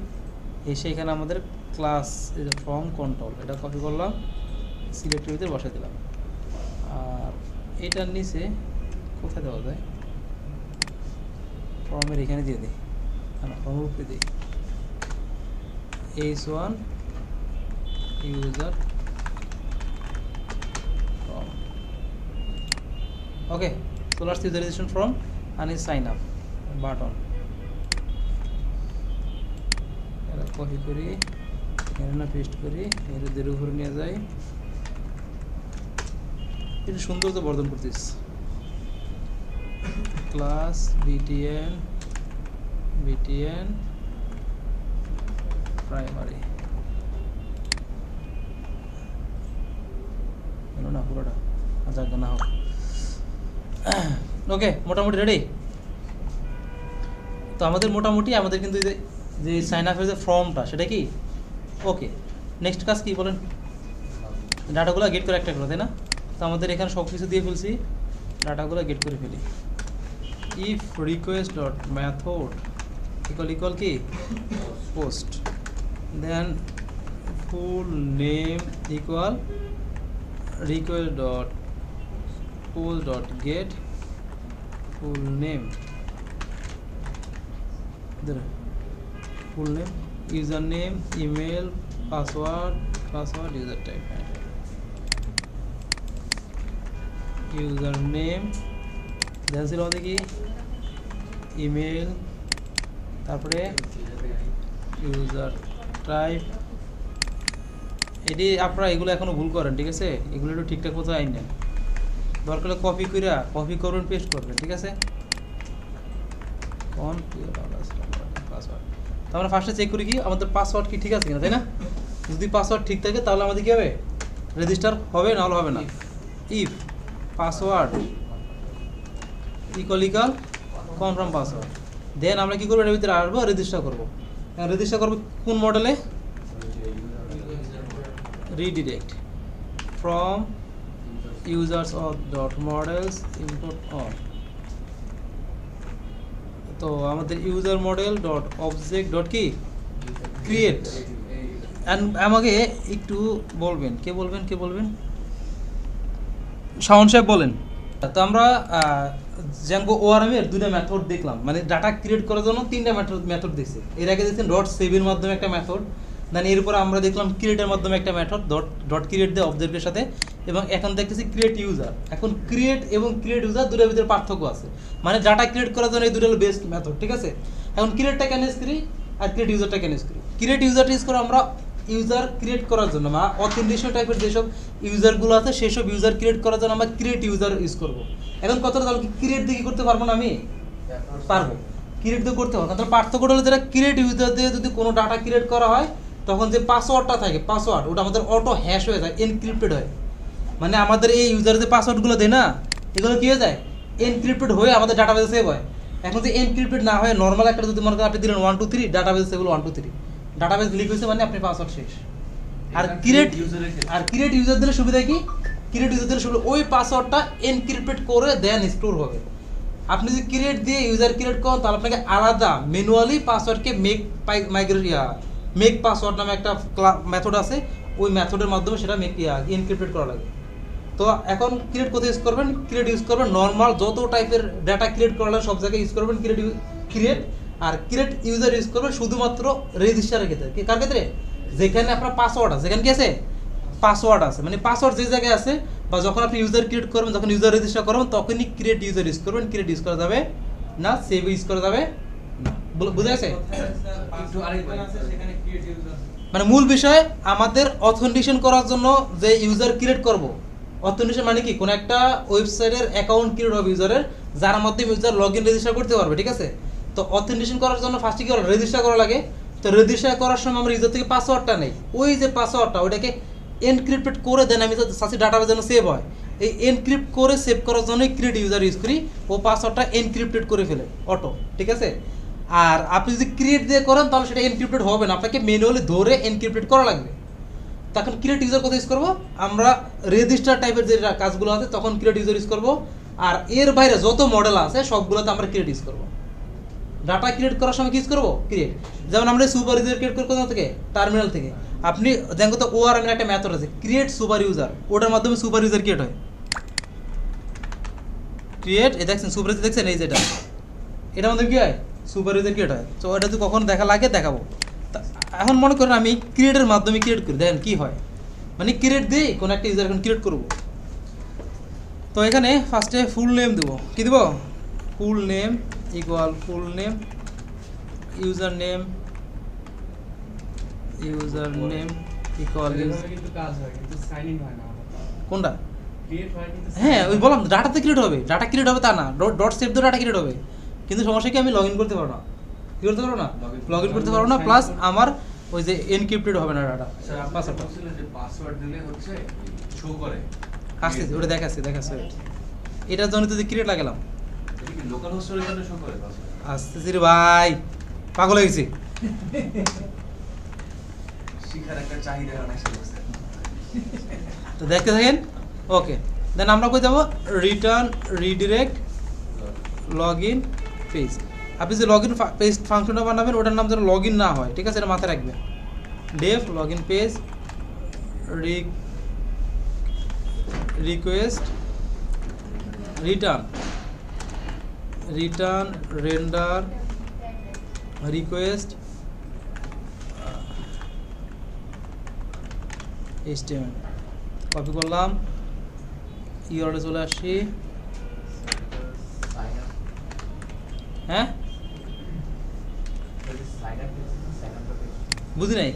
এসে এখানে আমাদের ক্লাস ফর্ম কন্ট্রোল এটা কপি করলাম, সিলেক্টের ভিতরে বসাই দিলাম, আর এটার নিচে কোথায় দেওয়া যায় ফর্মের এখানে দিয়ে দিই, না ফর্মের উপরে দিই h1 ইউজার ফর্ম, ওকে চলে আসছে ইউজারাইজেশন form and sign up button, এটা কপি করি এখানে না পেস্ট করি, এর উপরে নিয়ে যাই, এটা সৌন্দর্য বর্ধন করতেছ, ক্লাস বিটিএন প্রাইমারি না পুরোটা যাক না হোক, ওকে মোটামুটি রেডি। তো আমাদের মোটামুটি আমাদের কিন্তু যে সাইন আপের যে ফর্মটা সেটা কি ওকে। নেক্সট কাজ কি বলেন, ডাটাগুলো গেট করে একটা করে, তাই না? তো আমাদের এখানে সব কিছু দিয়ে ফেলছি, ডাটাগুলো গেট করে ফেলি। If request dot method equal কি post, then full name equal request dot post dot get full name, full name, username, email, password, user type, username, then ছিল আমাদের কি ইমেল, তারপরে user type এটি আপনারা এগুলো এখনো ভুল করেন, ঠিক আছে? এগুলো একটু ঠিকঠাক মতো আইন নেন, দরকার হলে কপি করবেন, পেস্ট করবেন, ঠিক আছে? পাসওয়ার্ড তো আমরা ফার্স্টে চেক করি কি আমাদের পাসওয়ার্ড কি ঠিক আছে কিনা, তাই না? যদি পাসওয়ার্ড ঠিক থাকে তাহলে আমাদের কি হবে, রেজিস্টার হবে, না হলে হবে না। If password equal confirm password, then আমরা কি করবো, এর ভিতরে আসবো, রেজিস্টার করবো। রেজিস্টার করবো কোন মডেলে, redirect from users of dot models import on। তো আমাদের user model dot object dot কি ক্রিয়েট। আমাকে একটু বলবেন, কে বলবেন শাওন সাহেব বলেন। তো আমরা জ্যাঙ্গো ওআরএম এর দুইটা মেথড দেখলাম, মানে ডাটা ক্রিয়েট করার জন্য তিনটা মেথড দেখছি। এর আগে দেখছেন ডট সেভের মাধ্যমে একটা মেথড, দেন এরপর আমরা দেখলাম ক্রিয়েটের মাধ্যমে একটা মেথড, ডট ক্রিয়েট দিয়ে অবজেক্টের সাথে, এবং এখন দেখতেছি ক্রিয়েট ইউজার। এখন ক্রিয়েট এবং ক্রিয়েট ইউজার দুটোর ভিতরে পার্থক্য আছে, মানে ডাটা ক্রিয়েট করার জন্য এই দুটো হলো বেস্ট মেথড, ঠিক আছে? এখন ক্রিয়েটটা কেন ইউজ করি আর ক্রিয়েট ইউজারটা কেন ইউজ করি? ক্রিয়েট ইউজারটা ইউজ করে আমরা ইউজার ক্রিয়েট করার জন্য বা অথেন্টিকেশন টাইপের যেসব ইউজারগুলো আছে সেসব ইউজার ক্রিয়েট করার জন্য আমরা ক্রিয়েট ইউজার ইউজ করবো। এখন কতটা তাহলে ক্রিয়েট দিয়ে কি করতে পারবো না, আমি পারবো, ক্রিয়েট দিয়ে করতে পারবো। তাহলে পার্থক্যটা হলো যেটা ক্রিয়েট ইউজার দিয়ে যদি কোনো ডাটা ক্রিয়েট করা হয় তখন যে পাসওয়ার্ডটা থাকে, পাসওয়ার্ড ওটা আমাদের অটো হ্যাশ হয়ে যায়, এনক্রিপ্টেড হয়। মানে আমাদের এই ইউজার যে পাসওয়ার্ডগুলো দেয় না, এগুলো কি হয়ে যায়, এনক্রিপ্টেড হয়ে আমাদের ডাটাবেসে সেভ হয়। এখন যে এনক্রিপ্টেড না হয় নর্মাল একটা যদি মনে করেন আপনি দিলেন 1 2 3, ডাটাবেস সেগুলো 1 2 3, ডাটাবেস লিক হয়েছে মানে আপনি পাসওয়ার্ড শেষ। আর ক্রিয়েট ইউজার দিলে সুবিধা কি, ক্রিয়েট ইউজার দিলে সুবিধা ওই পাসওয়ার্ডটা এনক্রিপ্টেড করে দেন স্টোর হবে। আপনি যদি ক্রিয়েট দিয়ে ইউজার ক্রিয়েট করেন তাহলে আপনাকে আলাদা ম্যানুয়ালি পাসওয়ার্ডকে মেক পাসওয়ার্ড নামে একটা মেথড আছে, ওই মেথডের মাধ্যমে সেটা এনক্রিপ্টেড করা লাগে। তো এখন ক্রিয়েট কোথায় ইউজ করবেন, ক্রিয়েট ইউজ করবেন নর্মাল যত টাইপের ডাটা ক্রিয়েট করা লাগে সব জায়গায় ইউজ করবেন ক্রিয়েট। আর ক্রিয়েট ইউজার ইউজ করবেন শুধুমাত্র রেজিস্টারের ক্ষেত্রে। কার ক্ষেত্রে, যেখানে আপনার পাসওয়ার্ড আছে, যেখানে কি আছে পাসওয়ার্ড আছে, মানে পাসওয়ার্ড যে জায়গায় আছে বা যখন আপনি ইউজার ক্রিয়েট করবেন, যখন ইউজার রেজিস্টার করবেন তখনই ক্রিয়েট ইউজার ইউজ করবেন। ক্রিয়েট ইউজ করা যাবে না, সেভ ইউজ করা যাবে না। বুঝা গেছে? মানে মূল বিষয় আমাদের অথেন্টিকেশন করার জন্য যে ইউজার ক্রিয়েট করব, অথেন্টিকেশন মানে কি, কোন একটা ওয়েবসাইটের অ্যাকাউন্ট ক্রিয়েট হবে ইউজারের, যার মাধ্যমে ইউজার লগ ইন রেজিস্টার করতে পারবে, ঠিক আছে? তো অথেন্টিকেশন করার জন্য ফার্স্টে কি রেজিস্টার করা লাগে। তো রেজিস্টার করার সময় আমরা ইউজার থেকে পাসওয়ার্ডটা নেই, ওই যে পাসওয়ার্ডটা ওইটাকে এনক্রিপ্টেড করে দেন আমি সাসি ডাটাবেস যেন সেভ হয়। এই এনক্রিপ্ট করে সেভ করার জন্যই ক্রিয়েট ইউজার ইউজ করি, ও পাসওয়ার্ডটা এনক্রিপ্টেড করে ফেলে অটো, ঠিক আছে? আর আপনি যদি ক্রিয়েট দিয়ে করেন তাহলে সেটা এনক্রিপ্টেড হবে না, আপনাকে ম্যানুয়ালি ধরে এনক্রিপ্টেড করা লাগবে। তখন ক্রিয়েট ইউজার কোথায় ইউজ করবো, আমরা রেজিস্টার টাইপের যে কাজগুলো আছে তখন ক্রিয়েট ইউজার ইউজ করবো। আর এর বাইরে যত মডেল আছে সবগুলোতে আমরা ক্রিয়েট ইউজ করবো। ডাটা ক্রিয়েট করার সময় কি ইউজ করবো, ক্রিয়েট। যেমন আমরা সুপার ইউজার ক্রিয়েট করি কোথা থেকে, টার্মিনাল থেকে। আপনি দেখো তো ওআরএম এর একটা মেথড আছে ক্রিয়েট সুপার ইউজার, ওটার মাধ্যমে সুপার ইউজার ক্রিয়েট হয়। ক্রিয়েট এই দেখছেন সুপার ইউজার দেখছেন, এই যেটা এটার মধ্যে কি হয়, সুপার ইউজার ক্রিয়েট হয়। তো এটা যদি কখন দেখা লাগে দেখাবো। এখন মনে করেন আমি ক্রিয়েটের মাধ্যমে ক্রিয়েট করি, দেখেন কি হয়, মানে ক্রিয়েট দিই কোনো একটা ইউজার এখন ক্রিয়েট করবো। তো এখানে ফার্স্টে ফুল নেম দেবো, কি দেবো, ফুল name equal full name, user name equal কিন্তু কাজ হয় কিন্তু সাইন ইন হয় না। কোনটা, ক্রিয়েট হয় কিন্তু হ্যাঁ ওই বললাম ডাটাতে ক্রিয়েট হবে, ডাটা ক্রিয়েট হবে তা না, ডট সেভ দিয়ে ডাটা ক্রিয়েট হবে। কিন্তু সমস্যা কি আমি লগ ইন করতে পারবো না, কি করতে পারবো না, লগ ইন করতে পারবো না, প্লাস আমার ওই যে এনক্রিপ্টেড হবে না ডাটা। স্যার আপনি বলছিলেন যে পাসওয়ার্ড দিলে হচ্ছে শো করে, আসতেছে ওটা দেখাচ্ছে এটার জন্য তো ক্রিয়েট লাগালাম, এটা কি লোকাল হোস্টের জন্য শো করে পাসওয়ার্ড? আসতেছি রে ভাই, পাগল হয়ে গেছি। শিখার একটা চাহিদা অনেক আছে। তো দেখতে থাকেন, ওকে। দেন আমরা কই যাবো, return redirect log in page. আপনি যে লগ ইন পেজ ফাংশনটা বানাবেন ওটার নাম যেন লগ ইন না হয়, ঠিক আছে, এটা মাথায় রাখবেন। Def log in page request return render request HTML copy করলাম, ইউআরএল চলে আসছি, হ্যাঁ বুঝি নাই,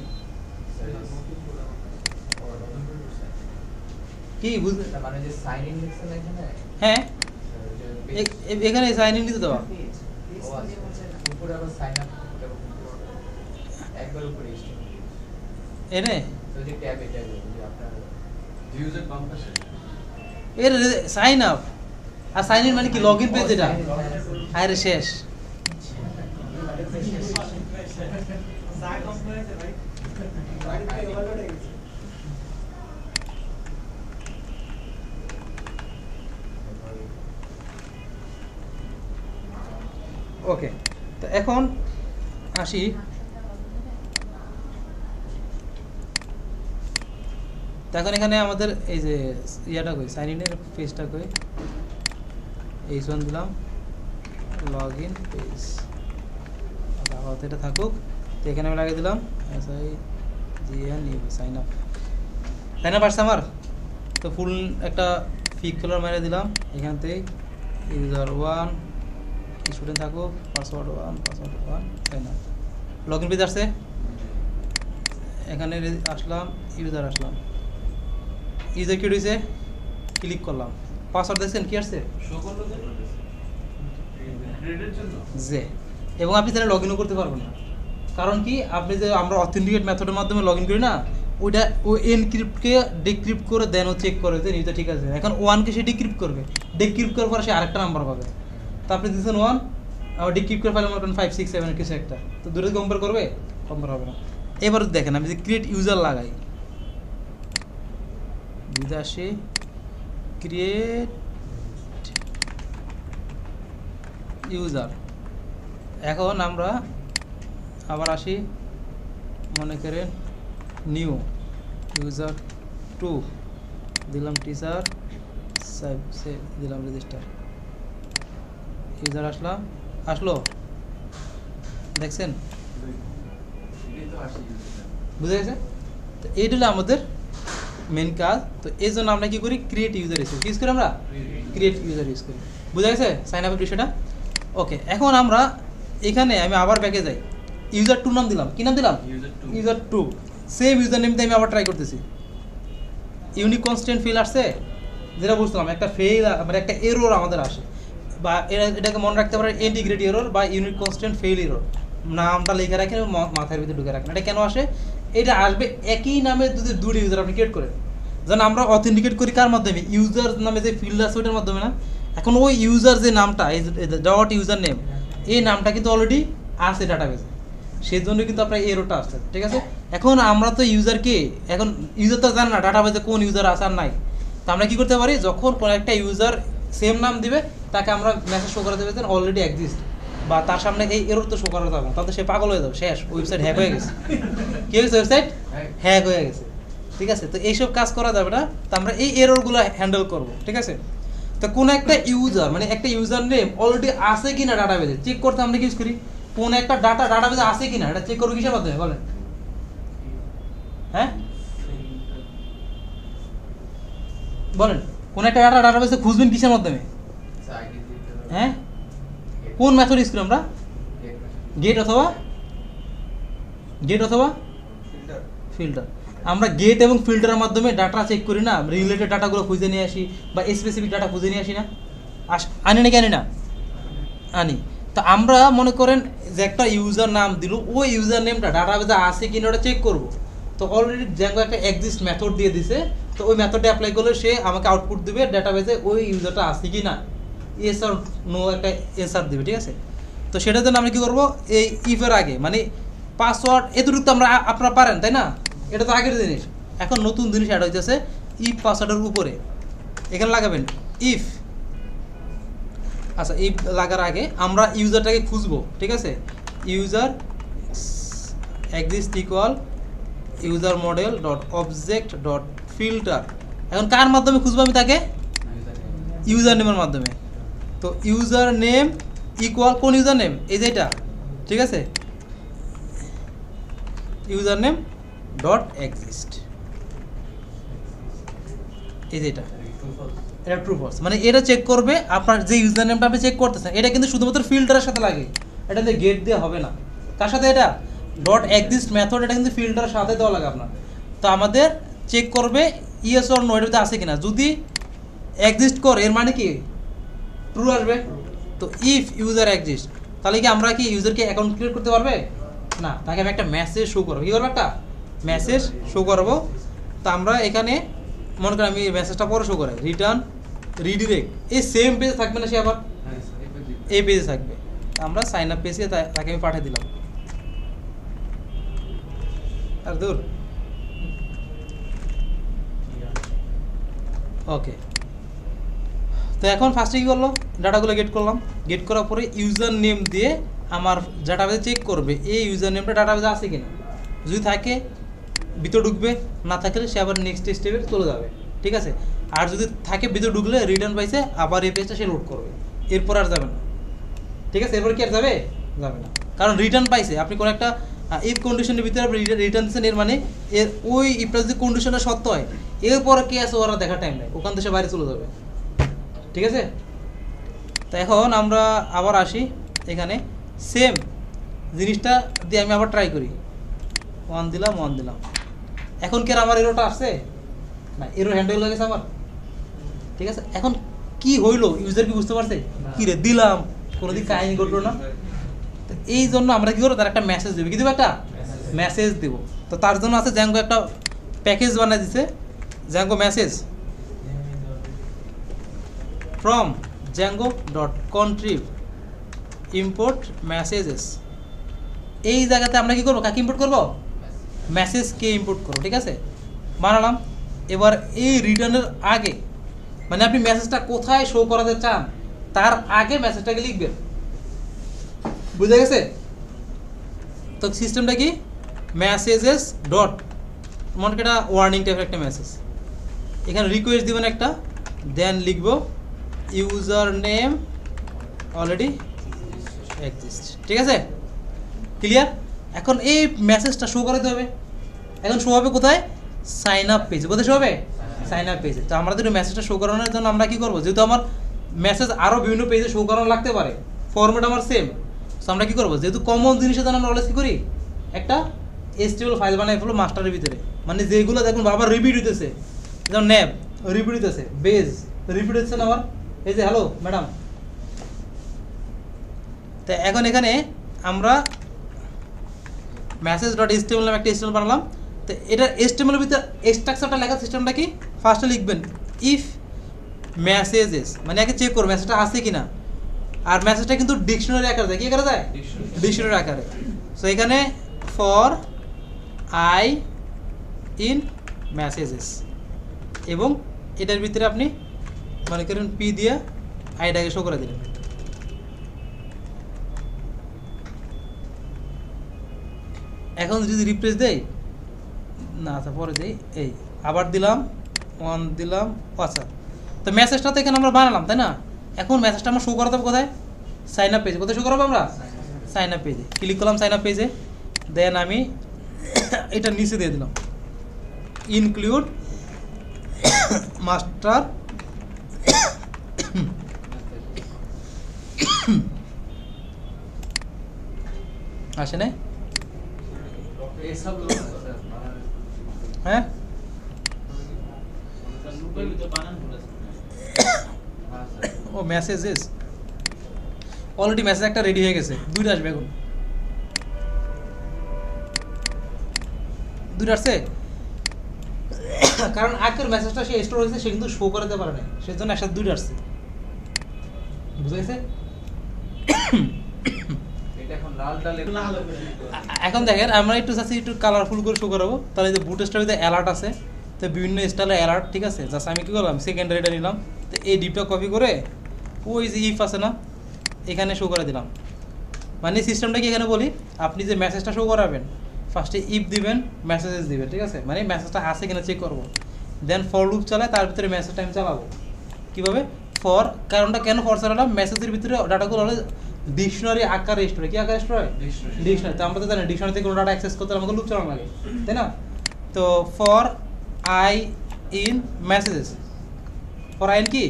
কি বুঝলে? মানে যে সাইন ইন দেখছেন এখানে হ্যাঁ যে এখানে সাইন ইন দিতে দেওয়া ও আচ্ছা উপরে আবার সাইন আপ একবার উপরে এনে তো যে ট্যাব এটা যে আপনার ইউজার পাম্প আছে এর সাইন আপ আর সাইন ইন মানে কি লগ ইন পেজ এটা আরে শেষ ওকে তো এখন আসি তো এখন এখানে আমাদের এই যে ইয়াটা কই সাইন ইনের পেজটা কই H1 দিলাম লগ ইন পেজ আপাতত এটা থাকুক তো এখানে আমি লাগিয়ে দিলাম সাইন আপ আসছে আমার তো ফুল একটা ফিক কালার মেরে দিলাম এখান থেকে ইউজার 1 স্টুডেন্ট থাকুক password 1 sign up log in page আসছে এখানে আসলাম ইউজার আসলাম ইউজার কি হয়েছে ক্লিক করলাম পাসওয়ার্ড দেখছেন কি আসছে সকল গ্রেডের জন্য যে এবং আপনি তাহলে লগ ইনও করতে পারবেন না কারণ কি আপনি যে আমরা অথেন্টিকেট মেথডের মাধ্যমে লগ ইন করি না ওইটা ও এনক্রিপ্টকে ডিক্রিপ্ট করে দেন ও চেক করে যে এটা ঠিক আছে এখন ওয়ানকে সে ডিক্রিপ্ট করবে ডিক্রিপ্ট করার পর সে আরেকটা নাম্বার পাবে তো আপনি দিচ্ছেন 1 আর ডিক্রিপ্ট করে ফেলে মনে করেন 5 6 7 কিছু একটা তো দূরে কম্পেয়ার করবে কম্পেয়ার হবে না এবার দেখেন আমি যে ক্রিয়েট ইউজার লাগাই আসে ক্রিয়েট ইউজার এখন আমরা আবার আসি মনে করেন নিউ ইউজার 2 দিলাম টিচার দিলাম রেজিস্টার ইউজার আসলো দেখছেন এটাই তো আসে ইউজার বুঝে গেছে তো এইটা হলো আমাদের মেন কাজ তো এই জন্য আমরা কি করি ক্রিয়েট ইউজার ইউজ করি আমরা ক্রিয়েট ইউজার ইউজ করি বুঝা গেছে সাইন আপের বিষয়টা ওকে এখন আমরা এখানে আমি আবার ব্যাকে যাই ইউজার 2 নাম দিলাম কি নাম দিলাম ইউজার 2 সেম ইউজার নেমতে আমি আবার ট্রাই করতেছি ইউনিক কনস্ট্যান্ট ফিল আসছে যেটা বুঝলাম একটা ফেল মানে একটা এরর আমাদের আসে বা এটাকে মনে রাখতে পারেন ইন্টিগ্রিটি এরর বা ইউনিক কনস্ট্যান্ট ফেল এরর নামটা লিখে রাখেন মাথার ভিতরে ঢুকে রাখেন এটা কেন আসে এটা আসবে একই নামে যদি দুটো ইউজার আপনি ক্রিয়েট করেন যেন আমরা অথেন্টিকেট করি কার মাধ্যমে ইউজার নামে যে ফিল্ড আছে ওটার মাধ্যমে না এখন ওই ইউজার যে নামটা এই ডট ইউজার নেম এই নামটা কিন্তু অলরেডি আছে ডাটাবেসে সেই জন্য কিন্তু আপনার এরোটা আসছে ঠিক আছে এখন আমরা তো ইউজারকে এখন ইউজার তো জানে না ডাটাবেসে কোন ইউজার আছে আর নাই তো আমরা কি করতে পারি যখন কোনো একটা ইউজার সেম নাম দিবে তাকে আমরা মেসেজ শো করে দেবে যে অলরেডি এক্সিস্ট বা তার সামনে এই এরর তো শো করা যাবে না তাতে সে পাগল হয়ে যাবে শেষ ওয়েবসাইট হ্যাক হয়ে গেছে কি হয়েছে ওয়েবসাইট হ্যাক হয়ে গেছে ঠিক আছে তো এইসব কাজ করা যাবে না তো আমরা এই এররগুলো হ্যান্ডেল করব ঠিক আছে তো কোন একটা ইউজার মানে একটা ইউজার নেম অলরেডি আছে কিনা ডাটাবেসে চেক করতে আমরা কি ইউজ করি কোন একটা ডাটাবেসে আছে কিনা এটা চেক করব কিসের মাধ্যমে বলেন হ্যাঁ বলেন কোন একটা ডাটাবেসে খুঁজবেন কিসের মাধ্যমে হ্যাঁ কোন মেথড ইউজ করি আমরা গেট অথবা ফিল্টার আমরা গেট এবং ফিল্টারের মাধ্যমে ডাটা চেক করি না রিলেটেড ডাটাগুলো খুঁজে নিয়ে আসি বা স্পেসিফিক ডাটা খুঁজে নিয়ে আসি না আনি নাকি আনি না আনি তো আমরা মনে করেন যে একটা ইউজার নাম দিল ওই ইউজার নেমটা ডাটাবেসে আছে কিনা ওটা চেক করব তো অলরেডি জ্যাঙ্গো একটা এক্সিস্ট মেথড দিয়ে দিছে তো ওই মেথডটা অ্যাপ্লাই করলে সে আমাকে আউটপুট দিবে ডাটাবেসে ওই ইউজারটা আছে কি না ইয়েস আর নো একটা অ্যান্সার দিবে ঠিক আছে তো সেটার জন্য আমরা কী করবো এই ইফের আগে মানে পাসওয়ার্ড এতটুকু তো আমরা আপনারা পারেন তাই না এটা তো আগের জিনিস এখন নতুন জিনিস অ্যাড হইতেছে ইফ পাসওয়ার্ডের উপরে এখানে লাগাবেন ইফ আচ্ছা ইফ লাগার আগে আমরা ইউজারটাকে খুঁজবো ঠিক আছে user exist equal user model dot object dot filter এখন কার মাধ্যমে খুঁজবো আমি তাকে ইউজার নেমের মাধ্যমে তো ইউজার নেম ইকুয়াল কোন ইউজার নেম এই যে এটা ঠিক আছে ইউজার নেম ডট এক্সিস্ট এই যে এটা ট্রু ফলস মানে এটা চেক করবে আপনার যে ইউজার নেমটা আপনি চেক করতেছেন এটা কিন্তু শুধুমাত্র ফিল্টারের সাথে লাগে এটা দিয়ে গেট দিয়ে হবে না কার সাথে এটা ডট এক্সিস্ট মেথড এটা কিন্তু ফিল্টারের সাথে দেওয়া লাগে আপনার তো আমাদের চেক করবে ইয়েস অর নো এর মধ্যে আছে কিনা। যদি এক্সিস্ট করে এর মানে কি ট্রু আসবে। তো ইফ ইউজার এক্সিস্ট, তাহলে কি আমরা কি ইউজারকে অ্যাকাউন্ট ক্রিয়েট করতে পারবে না, তাকে আমি একটা মেসেজ শো করবো। কী করবো, একটা মেসেজ শো করবো। তা আমরা এখানে মনে করি আমি মেসেজটা পরে শো করাই, রিটার্ন রিডিরেক্ট, এই সেম পেজে থাকবে না সে আবার এই পেজে থাকবে। আমরা সাইন আপ পেজে তাকে আমি পাঠিয়ে দিলাম। আর দূর ওকে। তো এখন ফার্স্টে কী করলো, ডাটাগুলো গেট করলাম। গেট করার পরে ইউজার নেম দিয়ে আমার ডাটাবেজে চেক করবে এই ইউজার নেমটা ডাটাবেজে আছে কিনা। যদি থাকে ভিতরে ঢুকবে, না থাকলে সে আবার নেক্সট স্টেপে চলে যাবে, ঠিক আছে। আর যদি থাকে ভিতরে ঢুকলে রিটার্ন পাইছে আবার এই পেজটা সে লোড করবে, এরপর আর যাবে না, ঠিক আছে। এরপর কি আর যাবে না, কারণ রিটার্ন পাইছে। আপনি কোনো একটা ইফ কন্ডিশনের ভিতরে আপনি রিটার্ন দিচ্ছেন, এর মানে এর ওই ইফটা যদি কন্ডিশনটা সত্য হয় এরপরে কে আছে ওরা দেখার টাইম নেই, ওখান থেকে সে বাইরে চলে যাবে, ঠিক আছে। তো এখন আমরা আবার আসি এখানে, সেম জিনিসটা দিয়ে আমি আবার ট্রাই করি। 1 দিলাম। এখন কি আর আমার এরোটা আসছে না, এরো হ্যান্ডেল হয়ে গেছে আমার, ঠিক আছে। এখন কি হইলো, ইউজার কি বুঝতে পারছে কি রে দিলাম, কোনোদিন কাহিনী ঘটলো না। তো এই জন্য আমরা কি করবো, তার একটা মেসেজ দেবো। কি দেবো, একটা মেসেজ দেবো। তো তার জন্য আছে জ্যাঙ্গো একটা প্যাকেজ বানিয়ে দিছে, Zango message from django.contrib import messages। এই জায়গাতে আমরা কি করবো, কাকে ইম্পোর্ট করবো, মেসেজকে ইম্পোর্ট করবো, ঠিক আছে। বানালাম। এবার এই রিটার্নের আগে, মানে আপনি মেসেজটা কোথায় শো করাতে চান তার আগে মেসেজটাকে লিখবেন, বুঝে গেছে। তো সিস্টেমটা কি, মেসেজেস ডট, মনে করি এটা ওয়ার্নিং টাইপের একটা মেসেজ। এখানে রিকোয়েস্ট দিবেন একটা, দেন লিখবো ইউজার নেম অলরেডি এক্সিস্ট, ঠিক আছে, ক্লিয়ার। এখন এই মেসেজটা শো করাতে হবে। এখন শো হবে কোথায়, সাইন আপ পেজে। কোথায় শো হবে, সাইন আপ পেজে। তো আমাদের মেসেজটা শো করানোর জন্য আমরা কি করবো, যেহেতু আমার মেসেজ আরও বিভিন্ন পেজে শো করানো লাগতে পারে, ফরম্যাট আমার সেম। তো আমরা কি করবো, যেহেতু কমন জিনিসের জন্য আমরা অলরেজ কী করি, একটা HTML ফাইল বানাই ফেলো মাস্টারের ভিতরে, মানে যেগুলো দেখুন বারবার রিপিট হইতেছে, যেমন ন্যাব রিপিট হইতেছে, বেজ রিপিট হচ্ছে না আমার, এই যে হ্যালো ম্যাডাম। তো এখন এখানে আমরা message.html নামে একটা HTML বানালাম। তো এটা HTML এর ভিতরে স্ট্রাকচারটা লেখার সিস্টেমটা কি, ফার্স্টে লিখবেন ইফ মেসেজেস, মানে আগে চেক করো মেসেজটা আছে কিনা। আর মেসেজটা কিন্তু ডিকশনারি আকারে যায়, কি করা যায়, ডিকশনারি আকারে। সো এখানে ফর আই ইন মেসেজেস, এবং এটার ভিতরে আপনি মনে করেন পি দিয়ে আইটাকে শো করে দিলেন। এখন যদি রিপ্লেস দেই না, তারপরে দেই এই আবার দিলাম 1 দিলাম, আচ্ছা। তো মেসেজটা তো এখানে আমরা বানালাম, তাই না। এখন মেসেজটা আমরা শো করাতে হবে কোথায়, সাইন আপ পেজে। কোথায় শো করাবো আমরা, সাইন আপ পেজে। ক্লিক করলাম সাইন আপ পেজে, দেন আমি এটা নিচে দিয়ে দিলাম ইনক্লুড মাস্টার আসে না, হ্যাঁ ও মেসেজেস অলরেডি মেসেজ একটা রেডি হয়ে গেছে, দুইটা আসবে এখন, দুইটা আসছে। কারণ আগের মেসেজটা সে স্টোর হয়েছে, সে কিন্তু শো করাতে পারে না, সেজন্য একসাথে দুইটা আসছে, বুঝা গেছে। এখন দেখেন আমরা একটু চাচ্ছি একটু কালারফুল করে শো করাবো, তাহলে যে বুট স্টার অ্যালার্ট আছে, তো বিভিন্ন স্টাইলের অ্যালার্ট, ঠিক আছে। জাস্ট আমি কী করলাম, সেকেন্ডারিটা নিলাম, তো এই ডিপটা কপি করে ওই যে ইফ আছে না এখানে শো করে দিলাম। মানে সিস্টেমটা কি এখানে বলি, আপনি যে মেসেজটা শো করাবেন ফার্স্টে ইফ দিবেন, মেসেজেস দিবেন, ঠিক আছে। মানে মেসেজটা আছে কিনা চেক করবো, দেন ফর লুপ চালায়, তার ভিতরে মেসেজটা আমি চালাবো কীভাবে, ফর। কারণটা কেন ফর চালালাম, মেসেজের ভিতরে ডাটাগুলো হলে ডিকশনারি আকারে স্টোর হয়, কি আকারে স্টোর হয়, ডিকশনারি। তো আমরা তো জানি ডিকশনারি থেকে কোনো ডাটা অ্যাক্সেস করতে আমাকে লুপ চালানো লাগে, তাই না। তো for I in messages, for I in কি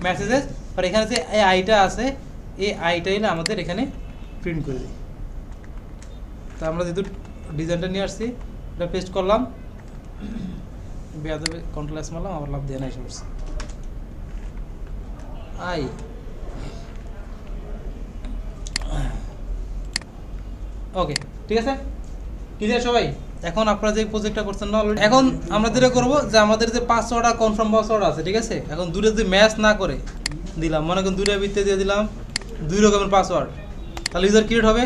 মেসেজেস, আর এখানে যে এই আইটা আছে এই আইটাই না আমাদের এখানে প্রিন্ট করে দিই। তো আমরা যেহেতু ডিজাইনটা নিয়ে আসছি, এটা পেস্ট করলাম, বেয়াদবে কন্ট্রোল এস মারলাম, আবার লাভ দিয়ে নাই করছে আই। ওকে ঠিক আছে, ক্লিয়ার সবাই? এখন আপনারা যে প্রজেক্টটা করছেন না অলরেডি, এখন আমরা যেটা করবো যে আমাদের যে পাসওয়ার্ড আর কনফার্ম পাসওয়ার্ড আছে, ঠিক আছে? এখন দুটো যদি ম্যাচ না করে দিলাম, মনে করেন দুইটা ভিত্তিতে দিয়ে দিলাম 2 রকমের পাসওয়ার্ড, তাহলে ইউজার ক্রিয়েট হবে?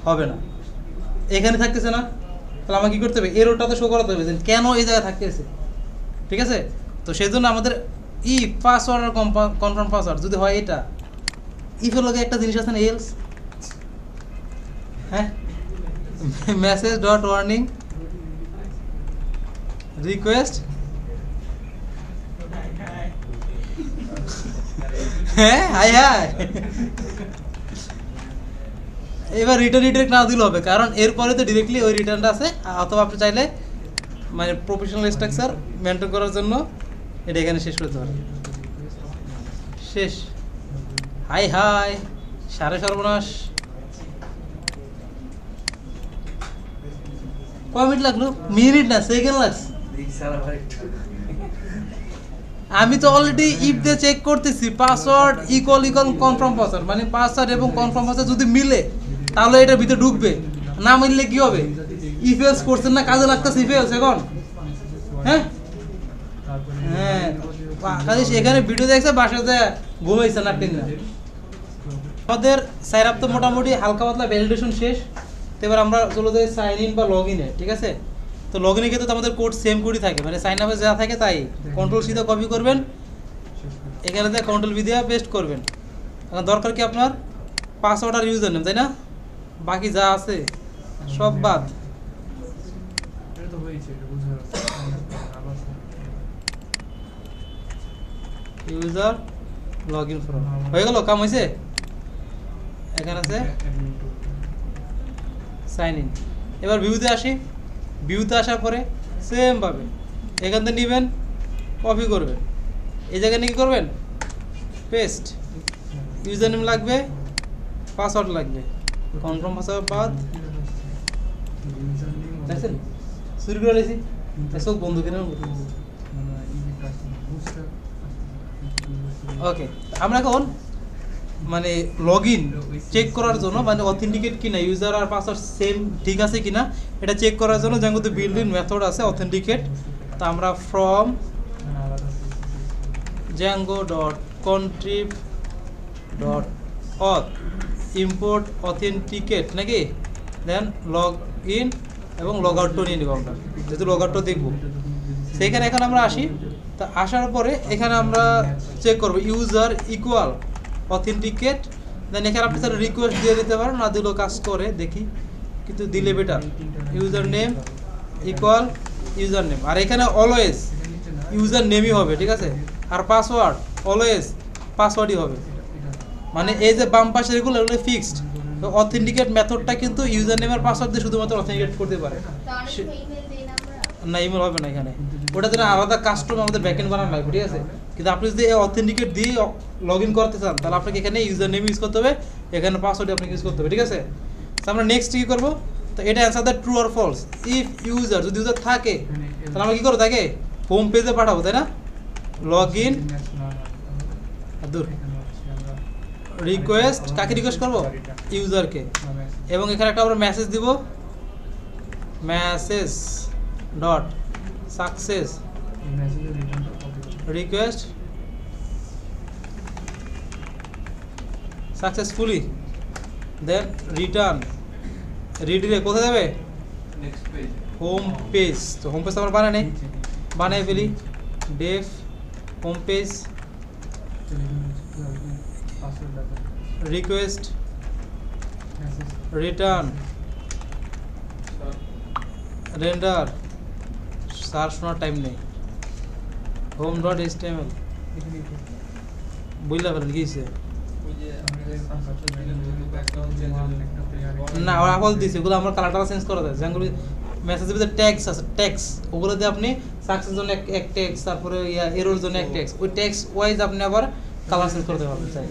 হবে না, এখানে থাকতেছে না। তাহলে আমাকে কী করতে হবে? এররটা তো শো করাতে হবে যে কেন এই জায়গায় থাকতেছে, ঠিক আছে? তো সেই জন্য আমাদের পাসওয়ার্ড আর কনফার্ম পাসওয়ার্ড যদি হয় এটা, ইফের লগে একটা জিনিস আছে না, এলস, হ্যাঁ, মেসেজ ডট ওয়ার্নিং রিকোয়েস্ট, হ্যাঁ হাই হাই। এবার রিটার্ন ডিরেক্ট না দিলে হবে, কারণ এরপরে তো ডিরেক্টলি ওই রিটার্নটা আছে। অথবা আপনি চাইলে মানে প্রফেশনাল স্ট্রাকচার মেনটেন করার জন্য এটা এখানে শেষ করতে পারেন। শেষ, হাই হাই, সর্বনাশ। কয় মিনিট লাগলো? মিনিট না, সেকেন্ড লাগছে। আমি তো অলরেডি ইফ দিয়ে চেক করতেছি পাসওয়ার্ড ইকুয়াল কনফার্ম পাসওয়ার্ড, মানে পাসওয়ার্ড এবং কনফার্ম পাসওয়ার্ড যদি মিলে তাহলে এটার ভিতরে ঢুকবে, না মিললে কি হবে? ইফ এলস করছেন না, কাজে লাগতেছে ইফ এলস এখন। হ্যাঁ হ্যাঁ, কাজে এখানে ভিডিও দেখছে, বাসাতে ঘুমাইছে না তিন না। আমাদের সাইন আপ তো মোটামুটি হালকা পাতলা ভ্যালিডেশন শেষ। তো এবার আমরা চলে যাই সাইন ইন বা লগ ইনে, ঠিক আছে? তো লগ ইনে কিন্তু আমাদের কোড সেম কোডই থাকে, মানে সাইন আপে যা থাকে তাই। কন্ট্রোল সি দিয়ে কপি করবেন, এখানে দিয়ে কন্ট্রোল ভি দিয়ে পেস্ট করবেন। এখন দরকার কি আপনার? পাসওয়ার্ড আর ইউজার নেম, তাই না? বাকি যা আছে সব বাদ। এটা তো হয়েছে, এটা বুঝা যাচ্ছে। আবার ইউজার লগ ইন ফর্ম হয়ে গেল, কাম হয়েছে। এখানে আছে সাইন ইন। এবার ভিউতে আসি, ভিউতে আসার পরে সেম ভাবে এখান থেকে নেবেন, কপি করবেন, এই জায়গায় নিয়ে কী করবেন? পেস্ট। ইউজার নেম লাগবে, পাসওয়ার্ড লাগবে, কনফার্ম পাসওয়ার্ড বাদ। দেখছেন শুরু করে দিয়েছি, চোখ বন্ধ কিনে। ওকে, আমরা এখন মানে লগ ইন চেক করার জন্য, মানে অথেন্টিকেট কিনা ইউজার আর পাসওয়ার্ড সেম ঠিক আছে কিনা এটা চেক করার জন্য যেমন বিল্ড ইন মেথড আছে অথেন্টিকেট। তো আমরা ফ্রম django.contrib.auth ইম্পোর্ট অথেন্টিকেট নাকি, দেন লগ ইন এবং লগ আউটও নিয়ে নেব আমরা, যেহেতু লগ আউটও দেখবো। সেইখানে এখন আমরা আসি। তা আসার পরে এখানে আমরা চেক করবো ইউজার ইকুয়াল অথেন্টিকেট, দেন এখানে আপনি তাহলে রিকোয়েস্ট দিয়ে দিতে পারেন, না দিলেও কাজ করে দেখি, কিন্তু দিলে better. Username equal username, আর এখানে অলওয়েজ ইউজার নেমই হবে, ঠিক আছে? আর পাসওয়ার্ড অলওয়েজ পাসওয়ার্ডই হবে, মানে এই যে বাম পাশে এগুলো এগুলো ফিক্সড। তো অথেন্টিকেট মেথডটা কিন্তু ইউজার নেম আর পাসওয়ার্ড দিয়ে শুধুমাত্র অথেন্টিকেট করতে পারে না, ইমেল হবে না এখানে। ওটা জন্য আলাদা কাস্টম আমাদের ব্যাকএন্ড বানানো লাগবে, ঠিক আছে? কিন্তু আপনি যদি অথেন্টিকেট দিয়ে লগ ইন করতে চান তাহলে আপনাকে এখানে ইউজার নেম ইউজ করতে হবে, এখানে পাসওয়ার্ড আপনাকে ইউজ করতে হবে, ঠিক আছে? তো আমরা নেক্সট কী করবো? তো এটা অ্যান্সার দ্য ট্রু আর ফলস। ইফ ইউজার, যদি ইউজার থাকে তাহলে আমরা কী করবো? তাকে হোম পেজে পাঠাবো, তাই না? লগ ইন দূর রিকোয়েস্ট, কাকে রিকোয়েস্ট করবো? ইউজারকে। এবং এখানে একটা আমরা মেসেজ দিব, message dot success request successfully, then return redirect কোথায় যাবে? Next page, home page. তো হোম পেজ আমরা বানাই, বানিয়ে ফেলি, def home page request return render, search শোনার টাইম নেই, হোম ডট এইচটিএমএল বুঝলা ফেলেন গিয়েছে না, ওরা আপল দিয়েছে, ওগুলো আমার কালারটা চেঞ্জ করা যায়। যেগুলো মেসেজের ভিতরে ট্যাক্স আছে, ট্যাক্স, ওগুলো দিয়ে আপনি সাকসেসের জন্য এক ট্যাক্স, তারপরে এরোর জন্য এক ট্যাক্স, ওই ট্যাক্স ওয়াইজ আপনি আবার কালার চেঞ্জ করতে পারবেন চাই।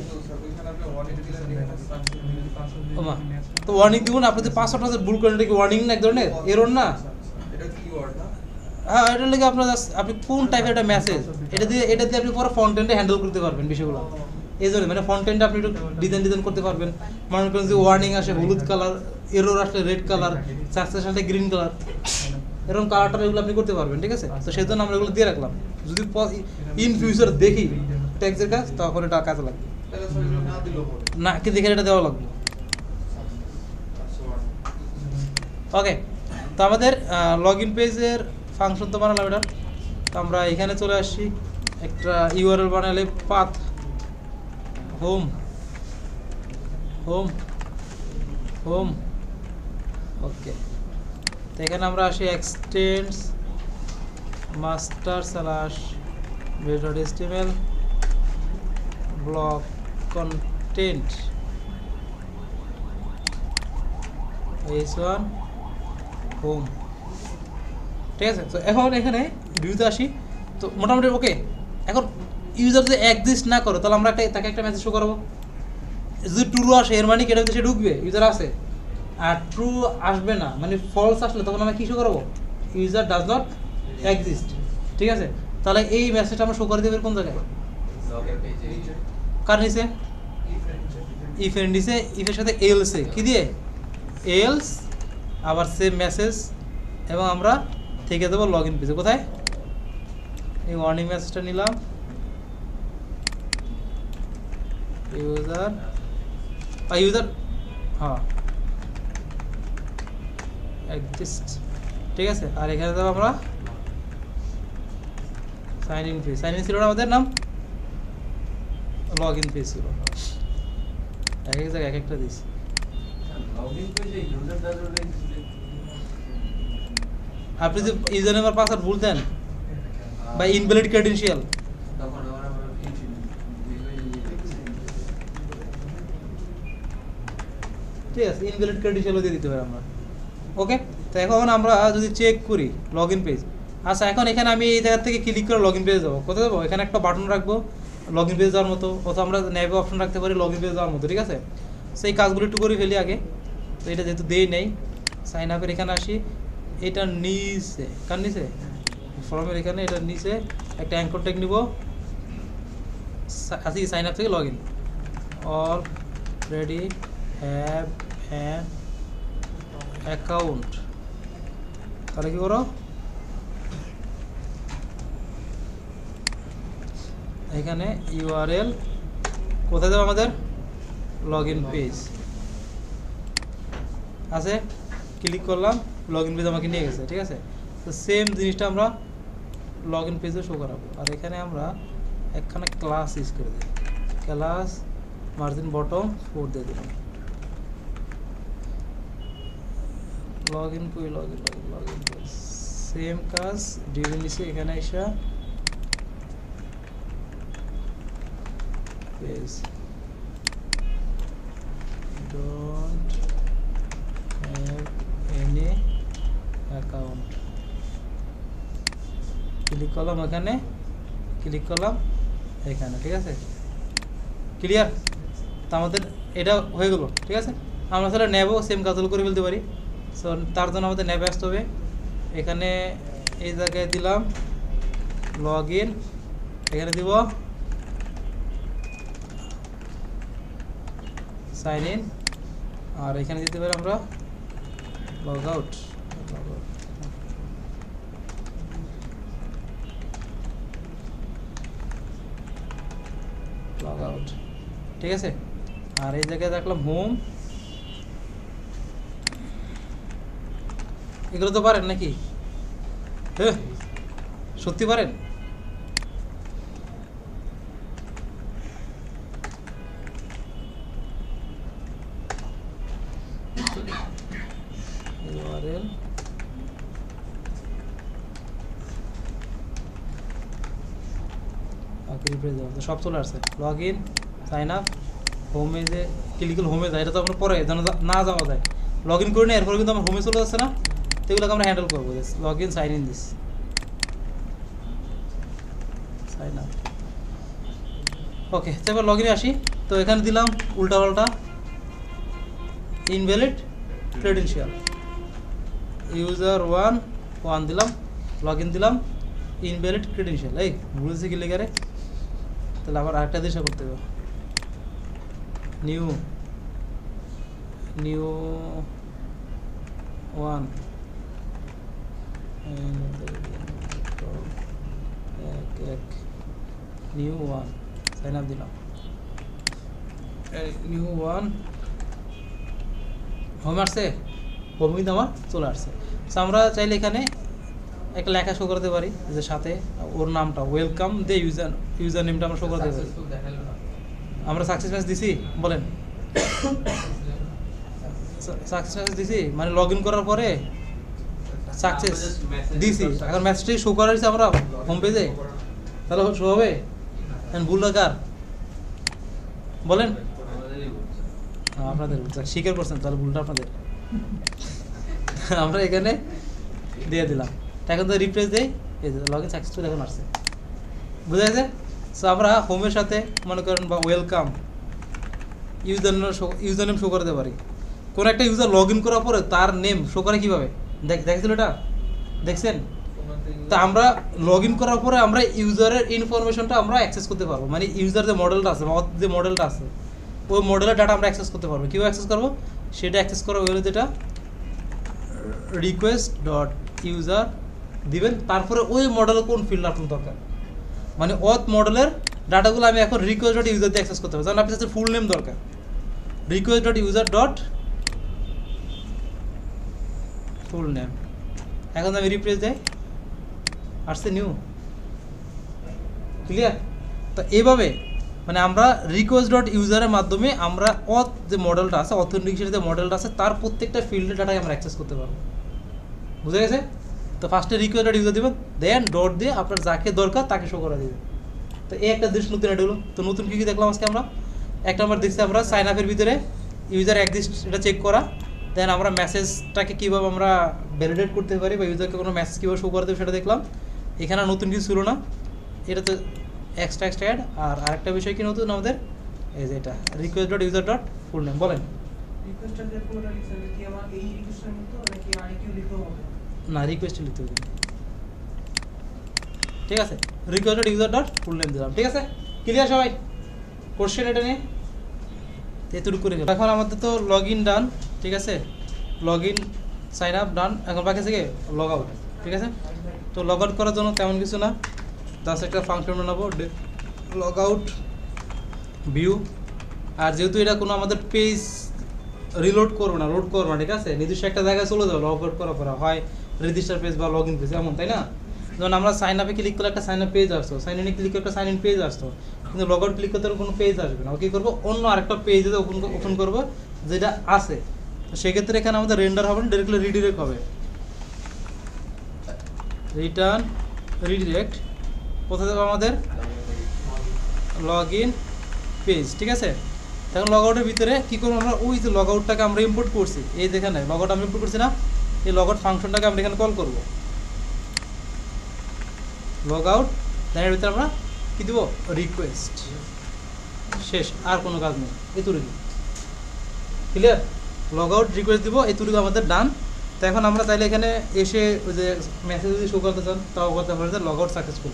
তো ওয়ার্নিং দিব না, আপনি যে পাসওয়ার্ডটা ভুল করেন, এটা কি ওয়ার্নিং না এক ধরনের? এরর না? এটা কি ওয়ার্ড না? হ্যাঁ এটা লাগে আপনার আপনি কোন টাইপের একটা মেসেজ এটা দিয়ে আপনি পুরো ফ্রন্ট এন্ডে হ্যান্ডেল করতে পারবেন বিষয়গুলো। এই জন্য মানে ফ্রন্ট এন্ডে আপনি একটু ডিজাইন করতে পারবেন। মনে করেন যে ওয়ার্নিং আসে হলুদ কালার, এরর আসলে রেড কালার, সাকসেস আসলে গ্রিন কালার, এরকম কালারটা এগুলো আপনি করতে পারবেন, ঠিক আছে? তো সেই জন্য আমরা এগুলো দিয়ে রাখলাম, যদি ইন ফিউচার দেখি ট্যাক্সের কাজ তখন এটা কাজে লাগবে না, কিন্তু এখানে এটা দেওয়া লাগবে। ওকে, তো আমাদের লগ ইন পেজের ফাংশন তো বানালাম এটা। তো আমরা এখানে চলে আসছি, একটা ইউআরএল বানালে পাথ হোম হোম হোম। ওকে, তো এখানে আমরা আসি extends master slash base.html block content h1 home, ঠিক আছে? তো এখন এখানে ভিউতে আসি, তো মোটামুটি ওকে। এখন ইউজার যদি এক্সিস্ট না করে তাহলে আমরা তাকে একটা মেসেজ শো করাবো। যদি ট্রু আসে এর মানে কি এটা সে ঢুকবে, ইউজার আছে। আর ট্রু আসবে না মানে ফলস আসলে তখন আমরা কি শো করাবো? ইউজার ডাজ নট এক্সিস্ট, ঠিক আছে? তাহলে এই মেসেজটা আমরা শো করে দেবো কোন জায়গায়? কার নিচে? ইফ এর নিচে, ইফের সাথে এলসে কি দিয়ে? এলস আবার সেম মেসেজ, এবং আমরা থেকে দেবো লগ ইন পেজে। কোথায়? এই ওয়ার্নিং মেসেজটা নিলাম, ইউজার হ্যাঁ এক্সিস্ট, ঠিক আছে? আর এখানে দেবো আমরা sign in page. Sign in ছিল না আমাদের নাম, লগ ইন পেজ ছিল। এক এক জায়গায় এক একটা দিয়েছি। আপনি যে ইউজার নেম আর পাসওয়ার্ড ভুল দেন বা ইনভ্যালিড ক্রেডেনশিয়াল, ঠিক আছে, ইনভ্যালিড ক্রেডেনশিয়ালও দিয়ে দিতে পারি আমরা। ওকে, তো এখন আমরা যদি চেক করি লগ ইন পেজ, আচ্ছা এখন এখানে আমি এই জায়গা থেকে ক্লিক করে লগ ইন পেজে যাবো। কোথায় যাবো? এখানে একটা বাটন রাখবো লগ ইন পেজ যাওয়ার মতো, অথবা আমরা ন্যাবে অপশন রাখতে পারি লগ ইন পেজ যাওয়ার মতো, ঠিক আছে? সেই কাজগুলো একটু করে ফেলি আগে। তো এটা যেহেতু দেই নেই, সাইন আপের এখানে আসি, এটা নিচে কার নিচে? ফর্মের এখানে এটার নিচে একটা অ্যাঙ্কর ট্যাগ নিব, আসি সাইন আপ থেকে log in. Already have an account, তাহলে কি করো? এখানে ইউআরএল কোথায় দেবো? আমাদের লগ ইন পেজ আছে, ক্লিক করলাম, লগ ইন পেজ আমাকে নিয়ে গেছে, ঠিক আছে? তো সেম জিনিসটা আমরা লগ ইন পেজে শো করাবো। আর এখানে আমরা একখানে ক্লাস ইউজ করে দিই, ক্লাস মার্জিন বটম 4 দিয়ে দিলাম। Log in page, log in page same কাজ, ডিউ নিচে এখানে এসে page don't have any account, click করলাম এখানে, ক্লিক করলাম এখানে, ঠিক আছে? ক্লিয়ার? তো আমাদের এটা হয়ে গেল, ঠিক আছে? আমরা তাহলে নেবো সেম কাজগুলো করে ফেলতে পারি। সো তার জন্য আমাদের নেবে আসতে হবে। এখানে এই জায়গায় দিলাম লগ ইন, এখানে দিব সাইন ইন, আর এখানে দিতে পারি আমরা লগ আউট, লগ আউট, ঠিক আছে? আর এই জায়গায় দেখলাম হোম। এগুলো তো পারেন নাকি? হ্যাঁ সত্যি পারেন? URL সব চলে আসছে, লগ ইন, সাইন আপ, হোমে যে ক্লিক হোমে যায়, এটা তো আমরা পরে যেন না যাওয়া যায়। লগ ইন করে নিই, এরপরে কিন্তু আমার হোমে চলে যাচ্ছে না, তো এগুলোকে আমরা হ্যান্ডেল করবো। Log in, sign in this, sign up. Okay, তো এবার লগ ইনে আসি। তো এখানে দিলাম উল্টা পাল্টা ইনভ্যালিড ক্রেডেনশিয়াল, ইউজার 1 দিলাম, লগ ইন দিলাম, ইনভ্যালিড ক্রেডেনশিয়াল, এই ভুলেছি কি লেখারে, তাহলে আবার আরেকটা দিশা করতে হবে, new one knew one sine up দিলাম, নিউ ওয়ান হোম আসছে, হোম কিন্তু আমার চলে আসছে। সো আমরা চাইলে এখানে একটা লেখা শো করতে পারি যে সাথে ওর নামটা ওয়েলকাম দে ইউজার নেমটা আমরা শো করতে পারি। Successful দেখালো না। আমরা সাকসেস মেসেজ দিছি, বলেন সাকসেস মেসেজ দিছি মানে লগ ইন করার পরে সাকসেস দিছি, এখন মেসেজটি শো করা হয়েছে আমরা হোম পেজে, তাহলে শো হবে? ভুলটা কার বলেন? আপনাদের স্বীকার করছেন, তাহলে ভুলটা আপনাদের। আমরা এখানে দিয়ে দিলাম, এখন তো রিফ্রেশ দেই, এই যে লগ ইন সাকসেসফুল এখন আসছে, বুঝা গেছে? সো আমরা হোমের সাথে মনে করেন বা ওয়েলকাম ইউজার নেম শো করতে পারি। কোনো একটা ইউজার লগ ইন করার পরে তার নেম শো করে কীভাবে দেখছিল, এটা দেখছেন? তা আমরা লগ ইন করার পরে আমরা ইউজারের ইনফরমেশনটা আমরা অ্যাক্সেস করতে পারবো, মানে ইউজার যে মডেলটা আছে বা যে মডেলটা আছে ওই মডেলের ডাটা আমরা অ্যাক্সেস করতে পারবো। কীভাবে অ্যাক্সেস করবো সেটা অ্যাক্সেস করা হলো যেটা রিকোয়েস্ট ডট ইউজার দিবেন, তারপরে ওই মডেলের কোন ফিল্ড আপনার দরকার, মানে অথ মডেলের ডাটাগুলো আমি এখন রিকোয়েস্ট ডট ইউজার দিয়ে অ্যাক্সেস করতে পারবো। যেমন আপনার কাছে ফুল নেম দরকার, request dot user dot full name, এখন আমি রিপ্লেস দেয় আসছে নিউ, ক্লিয়ার? তো এইভাবে মানে আমরা রিকোয়েস্ট ডট ইউজারের মাধ্যমে আমরা অথ যে মডেলটা আছে, অথেন্টিকেশনের যে মডেলটা আছে তার প্রত্যেকটা ফিল্ডের ডাটাই আমরা অ্যাক্সেস করতে পারবো, বুঝে গেছে? তো ফার্স্টে রিকোয়েস্ট ডট ইউজার দেবেন, দেন ডট দিয়ে আপনার যাকে দরকার তাকে শো করা দেবেন। তো এই একটা জিনিস নতুন অ্যাড হলো। তো নতুন কী কী দেখলাম আজকে আমরা? এক নম্বর দেখছি আমরা সাইন আপের ভিতরে ইউজার এক্সিস্ট এটা চেক করা, দেন আমরা মেসেজটাকে কীভাবে আমরা ভ্যালিডেট করতে পারি বা ইউজারকে কোনো মেসেজ কীভাবে শো করে দেবে সেটা দেখলাম। এখানে নতুন কিছু ছিল না, এটা তো এক্সট্রা অ্যাড। আর আরেকটা বিষয় কি নতুন আমাদের, এই যে এটা request dot user dot full name, বলেন? রিকোয়েস্টটা যে পুরোটা লিখতে হবে কি আমার এই রিকোয়েস্টের মতো নাকি আর কি লিখতে হবে? না, রিকোয়েস্ট লিখতে হবে, ঠিক আছে? Request dot user dot full name দিলাম, ঠিক আছে? ক্লিয়ার সবাই? কোশ্চেন এটা নিয়ে এতটুকু করে গেল। এখন আমাদের তো লগ ইন ডান, ঠিক আছে? লগ ইন সাইন আপ ডান, এখন বাকি আছে কি লগ আউট, ঠিক আছে? তো লগ আউট করার জন্য তেমন কিছু না, জাস্ট একটা ফাংশন বানাবো লগ আউট ভিউ। আর যেহেতু এটা কোনো আমাদের পেজ রিলোড করবো না, লোড করবো না, ঠিক আছে? নির্দিষ্ট একটা জায়গায় চলে যাবো লগ আউট করার পরে, হয় রেজিস্টার পেজ বা লগ ইন পেজ, এমন, তাই না? যেমন আমরা সাইন আপে ক্লিক করলে একটা সাইন আপ পেজ আসতো, সাইন ইনে ক্লিক করলে একটা সাইন ইন পেজ আসতো, কিন্তু লগ আউট ক্লিক করতে কোনো পেজ আসবে না। কী করবো, অন্য আরেকটা পেজে ওপেন করবো যেটা আছে। তো সেক্ষেত্রে এখানে আমাদের রেন্ডার হবে না, ডাইরেক্টলি রিডিরেক্ট হবে, রিটার্ন রিডিরেক্ট। কোথায় যাবো আমাদের লগ ইন পেজ, ঠিক আছে? তখন লগ আউটের ভিতরে কী করবো আমরা, ওই যে লগ আউটটাকে আমরা ইম্পোর্ট করছি, এই যেখানে লগ আউট আমরা ইম্পোর্ট করছি না, এই লগ আউট ফাংশনটাকে আমরা এখানে কল করবো, লগ আউট। দেন এর ভিতরে আমরা কী দেবো, রিকোয়েস্ট, শেষ, আর কোনো কাজ নেই, এতটুকু, ক্লিয়ার? লগ আউট রিকোয়েস্ট দিব, এতটুকু আমাদের ডান। তো এখন আমরা তাইলে এখানে এসে ওই যে মেসেজ যদি শো করতে চান তাও করতে পারেন যে লগ আউট সাকসেসফুল,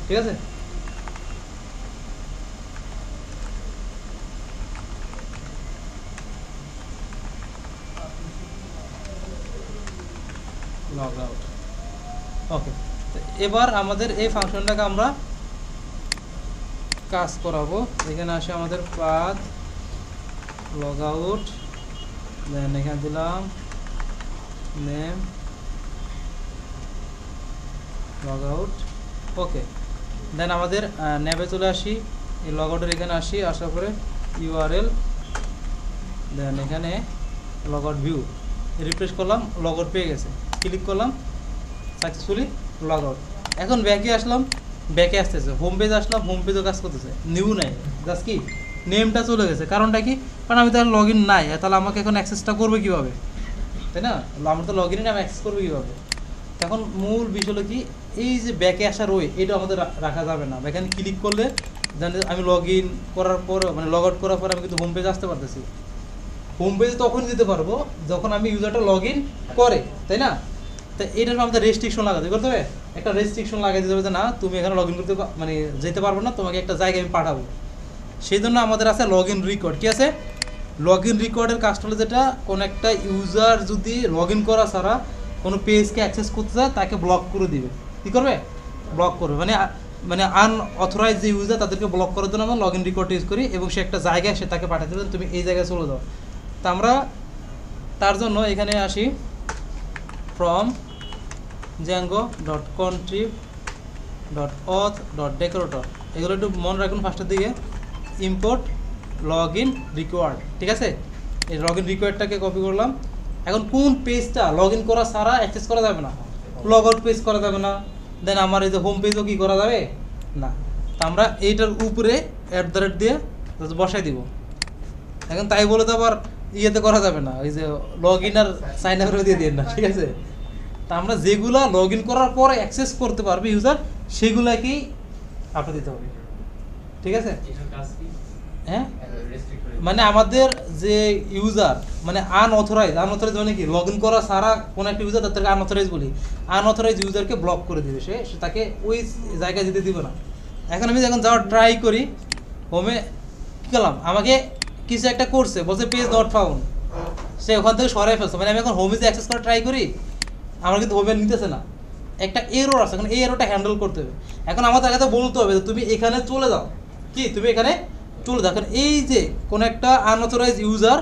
ঠিক আছে? লগ আউট, ওকে। এবার আমাদের এই ফাংশনটাকে আমরা কাজ করাবো। এখানে আসে আমাদের পাথ লগ আউট, দেন এখানে দিলাম নেম লগ আউট, ওকে। দেন আমাদের নেমে চলে আসি, এই লগ আউটের এখানে আসি, আসার পরে ইউআরএল, দেন এখানে লগ আউট ভিউ, রিফ্রেশ করলাম, লগ আউট পেয়ে গেছে, ক্লিক করলাম, সাকসেসফুলি লগ আউট। এখন ব্যাকে আসলাম, ব্যাকে আসতেছে, হোম পেজ আসলাম, হোম পেজও কাজ করতেছে, নিউ নাই, জাস্ট কি নেমটা চলে গেছে। কারণটা কি, কারণ আমি তাহলে লগ ইন নাই, তাহলে আমাকে এখন অ্যাক্সেসটা করবে কীভাবে, তাই না? আমার তো লগ ইনে আমি অ্যাক্সেস করবো কীভাবে? তখন মূল বিষয় হলো কি, এই যে ব্যাকে আসার ওই এটা আমাদের রাখা যাবে না। এখানে ক্লিক করলে জানি আমি লগ ইন করার পর মানে লগ আউট করার পর আমি কিন্তু হোম পেজ আসতে পারতেছি। হোম পেজ তখন দিতে পারবো যখন আমি ইউজারটা লগ ইন করে, তাই না? তো এটার আমাদের রেস্ট্রিকশন লাগাতে করতে হবে, একটা রেস্ট্রিকশন লাগাই দিতে হবে যে না তুমি এখানে লগ ইন করতে মানে যেতে পারবো না, তোমাকে একটা জায়গায় আমি পাঠাবো। সেই জন্য আমাদের আছে লগ ইন রেকর্ড। কি আছে? লগ ইন রেকর্ডের কাজটা হলো যেটা কোন একটা ইউজার যদি লগ ইন করা ছাড়া কোনো পেজকে অ্যাক্সেস করতে চায় তাকে ব্লক করে দিবে। কী করবে? ব্লক করবে, মানে আনঅথরাইজ যে ইউজার তাদেরকে ব্লক করার জন্য আমরা লগ ইন রেকর্ড ইউজ করি, এবং সে একটা জায়গায় সে তাকে পাঠাতে দেবে তুমি এই জায়গায় চলে যাও। তা আমরা তার জন্য এখানে আসি ফ্রম django.contrib.auth.decorator, এগুলো একটু মনে রাখুন ফার্স্টের দিকে। ইম্পোর্ট লগ ইন রিকোয়ার্ড, ঠিক আছে? এই লগ ইন রিকোয়ার্ডটাকে কপি করলাম। এখন কোন পেজটা লগ ইন করা ছাড়া অ্যাক্সেস করা যাবে না, লগ আউট পেজ করা যাবে না, দেন আমার এই যে হোম পেজও কি করা যাবে না। তা আমরা এইটার উপরে @ দিয়ে বসাই দিব। এখন তাই বলে তো আবার ইয়েতে করা যাবে না, ওই যে লগ ইন আর সাইন আপ দিয়ে দিয়ে না, ঠিক আছে? তা আমরা যেগুলা লগ ইন করার পরে অ্যাক্সেস করতে পারবে ইউজার সেগুলাকেই আপনি দিতে হবে, ঠিক আছে? হ্যাঁ, মানে আমাদের যে ইউজার মানে আনঅথরাইজ মানে কি লগ ইন করা ছাড়া কোনো একটা ইউজার তাদেরকে আনঅথরাইজ বলি, আনঅথরাইজ ইউজারকে ব্লক করে দিবে, সে তাকে ওই জায়গায় যেতে দিবে না। এখন আমি যখন যাওয়ার ট্রাই করি হোমে, কী করলাম, আমাকে কিছু একটা করছে, বলছে পেজ নট ফাউন্ড, সে ওখান থেকে সরাই ফেলছে। মানে আমি এখন হোমে যে অ্যাক্সেস করা ট্রাই করি আমার কিন্তু হোমে নিতেছে না, একটা এরর আছে, এখন এই এররটা হ্যান্ডেল করতে হবে। এখন আমার তাকে বলতে হবে তুমি এখানে চলে যাও, কি তুমি এখানে চলে যাও। এখন এই যে কোনো একটা আনঅথরাইজ ইউজার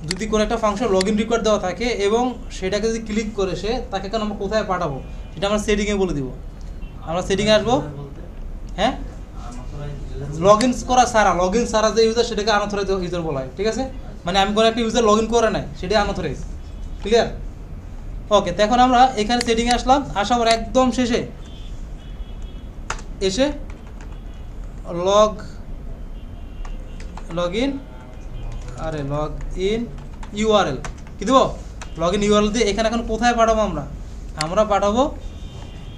যদি কোনো একটা ফাংশন লগ ইন রিকোয়ার্ড দেওয়া থাকে এবং সেটাকে যদি ক্লিক করে সে তাকে এখন আমরা কোথায় পাঠাবো সেটা আমরা সেটিংয়ে বলে দিব। আমরা সেটিংয়ে আসবো, হ্যাঁ, লগ ইন ছাড়া যে ইউজার সেটাকে আনঅথরাইজ ইউজার বলা হয়, ঠিক আছে? মানে আমি কোনো একটা ইউজার লগ ইন করে নাই সেটা আনঅথরাইজ, ক্লিয়ার? ওকে, তো এখন আমরা এখানে সেটিংয়ে আসলাম, আসার পর একদম শেষে এসে লগ ইন ইউআরএল কি দেবো? লগ ইন ইউআরএল দিয়ে এখানে এখন কোথায় পাঠাবো আমরা পাঠাবো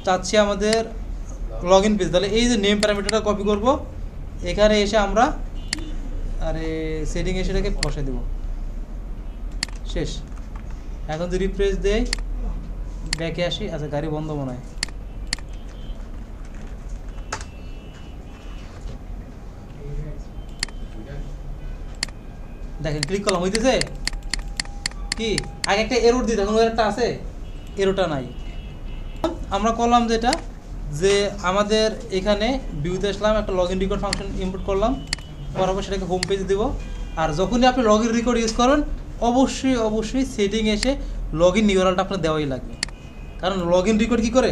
চাচ্ছি আমাদের লগ ইন পেজ। তাহলে এই যে নেম প্যারামিটারটা কপি করব, এখানে এসে আমরা সেটিং এসে এটাকে বসাই দেবো, শেষ। এখন যদি রিফ্রেশ দেই, ব্যাকে আসি, আচ্ছা গাড়ি বন্ধ মনে হয়, দেখেন ক্লিক করলাম, হইতেছে কি? আগে একটা এরর দিই, এখন একটা আছে, এররটা নাই। আমরা করলাম যেটা যে আমাদের এখানে ভিউতে আসলাম, একটা log in record function import করলাম, করার পর সেটাকে হোম পেজে দেবো। আর যখনই আপনি লগ ইন রেকর্ড ইউজ করবেন অবশ্যই সেটিং এসে লগ ইন ইউআরএলটা আপনার দেওয়াই লাগবে, কারণ লগ ইন রেকর্ড কী করে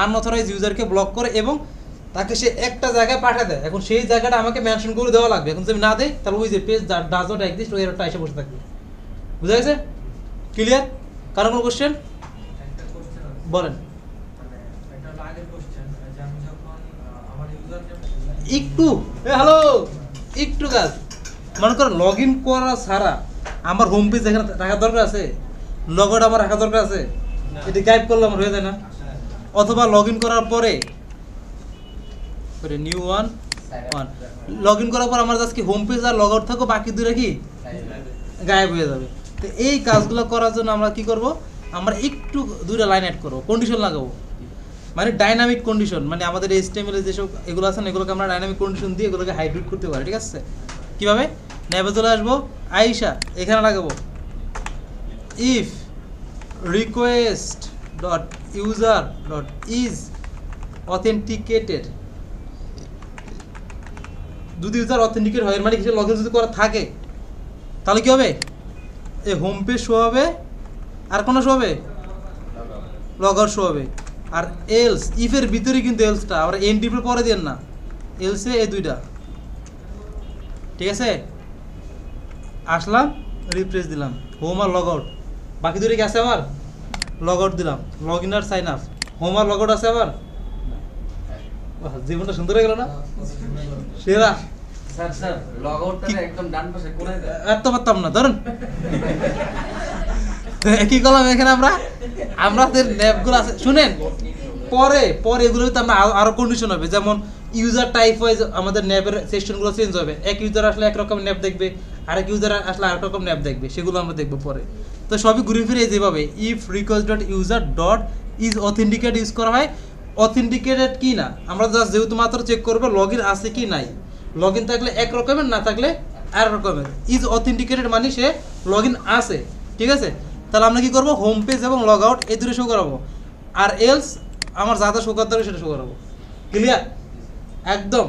আনঅথরাইজ ইউজারকে ব্লক করে এবং তাকে সে একটা জায়গায় পাঠিয়ে দেয়। এখন সেই জায়গাটা আমাকে মেনশন করে দেওয়া লাগবে। এখন যদি না দেয় তাহলে ওই যে পেজ ডাজ নট এক্সিস্ট ওই এররটা এসে বসে থাকবে। বুঝা গেছে? ক্লিয়ার? কারণ কোনো কোশ্চেন বলেন? একটু কাজ মনে করো, লগ ইন করা ছাড়া আমার হোম পেজ এখানে রাখার দরকার আছে, লগ আউট আমার রাখার দরকার আছে, এটা গাইড করলে আমার হয়ে যায় না? অথবা লগ ইন করার পরে নিউ ওয়ান লগ ইন করার পর আমার জাস্ট কি হোম পেজ আর লগ আউট থাকো, বাকি দুটো কি গায়েব হয়ে যাবে। তো এই কাজগুলো করার জন্য আমরা কি করব, আমরা একটু দুইটা লাইন অ্যাড করবো, কন্ডিশন লাগাবো, মানে ডাইনামিক কন্ডিশন। মানে আমাদের HTML যেসব এগুলো আছে না, এগুলোকে আমরা ডাইনামিক কন্ডিশন দিয়ে এগুলোকে হাইব্রিড করতে পারি, ঠিক আছে? কীভাবে? নেবে চলে আসবো, আইসা এখানে লাগাবো if request dot user dot is authenticated, যদি ইউজার অথেন্টিকেট হয় মানে কিছু লগ ইন যদি করা থাকে তাহলে কী হবে, এই হোম পেজ শো হবে, আর কোনো শো হবে, লগ আউট শো হবে। আর এলস ইফের ভিতরে কিন্তু এলসটা আবার এনটিপের পরে দেন না, এলসে এই দুইটা, ঠিক আছে? আসলাম, রিফ্রেশ দিলাম, হোম আর লগ আউট, বাকি দুটো কি আছে আমার, লগ আউট দিলাম, লগ ইন আর সাইন আপ, হোম আর লগ আউট আছে আবার। জীবনটা সুন্দর হয়ে গেল না? সেরা স্যার লগ আউটটা একদম ডান পাশে কোণায় দেন। এত পারতাম না, ধরুন কি করলাম এখানে আমরা ন্যাপগুলো আছে শুনেন, পরে এগুলোতে আমরা আরো কন্ডিশন হবে, যেমন ইউজার টাইপ ওয়াইজ আমাদের ন্যাপের সেকশনগুলো চেঞ্জ হবে। এক ইউজার আসলে একরকম ন্যাপ দেখবে, আরেক ইউজার আসলে আরেক রকম ন্যাপ দেখবে, সেগুলো আমরা দেখবো পরে। তো সবই ঘুরে ফিরে যেভাবে if request dot user dot is authenticate use করা হয়। অথেন্টিকেটেড কি না আমরা জাস্ট যেহেতু মাত্র চেক করবো লগ ইন আছে কি নাই, লগ ইন থাকলে এক রকমের, না থাকলে আর রকমের। ইজ অথেন্টিকেটেড মানে সে লগ ইন আছে, ঠিক আছে। তাহলে আমরা কি করবো, হোম পেজ এবং লগ আউট এই দুটো শো করাবো, আর এলস আমার যা যা শো করতে হবে সেটা শো করাবো। ক্লিয়ার একদম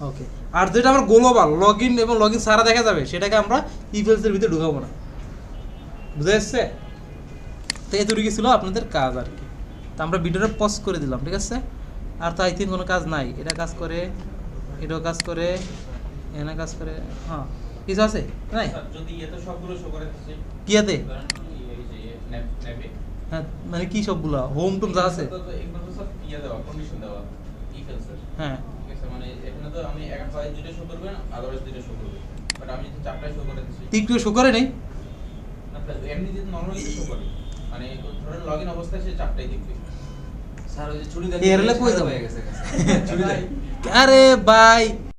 ওকে। আর যেটা আমার গ্লোবাল লগ ইন এবং লগ ইন সারা দেখা যাবে সেটাকে আমরা ইফেলসের ভিতরে ঢুকাবো না, বুঝা যাচ্ছে? তো এতটুকু ছিল আপনাদের কাজ আর কি। তো আমরা ভিডিওটা পজ করে দিলাম, ঠিক আছে। আর তো আই থিঙ্ক কোনো কাজ নাই, এটা কাজ করে, এটাও কাজ করে, এখানে কাজ করে, হ্যাঁ কিছু আছে নাই? স্যার, যদি এত সবগুলো শো করে দিচ্ছে, কি আছে? ধরেন এই যে ন্যাপে হ্যাঁ মানে কি সবগুলো হোম টুম যা আছে? তো এগুলো তো সব ইয়ে দেওয়া, কন্ডিশন দেওয়া, ইফ এলসের। হ্যাঁ ঠিক আছে, মানে এখানে তো আমি এক হয় দুটো শো করবে না, আদারওয়াইজ দুটো শো করবে। বাট আমি যদি চারটায় শো করে দিচ্ছি, টিকটু শো করে নেই? না এমনি যদি নরমালি শো করে, মানে ধরেন লগইন অবস্থায় সে চারটায় দেখবে। স্যার ওই যে ছুরি এর হলে কই যাবো? হয়ে গেছে ছুরি দেয়। আরে ভাই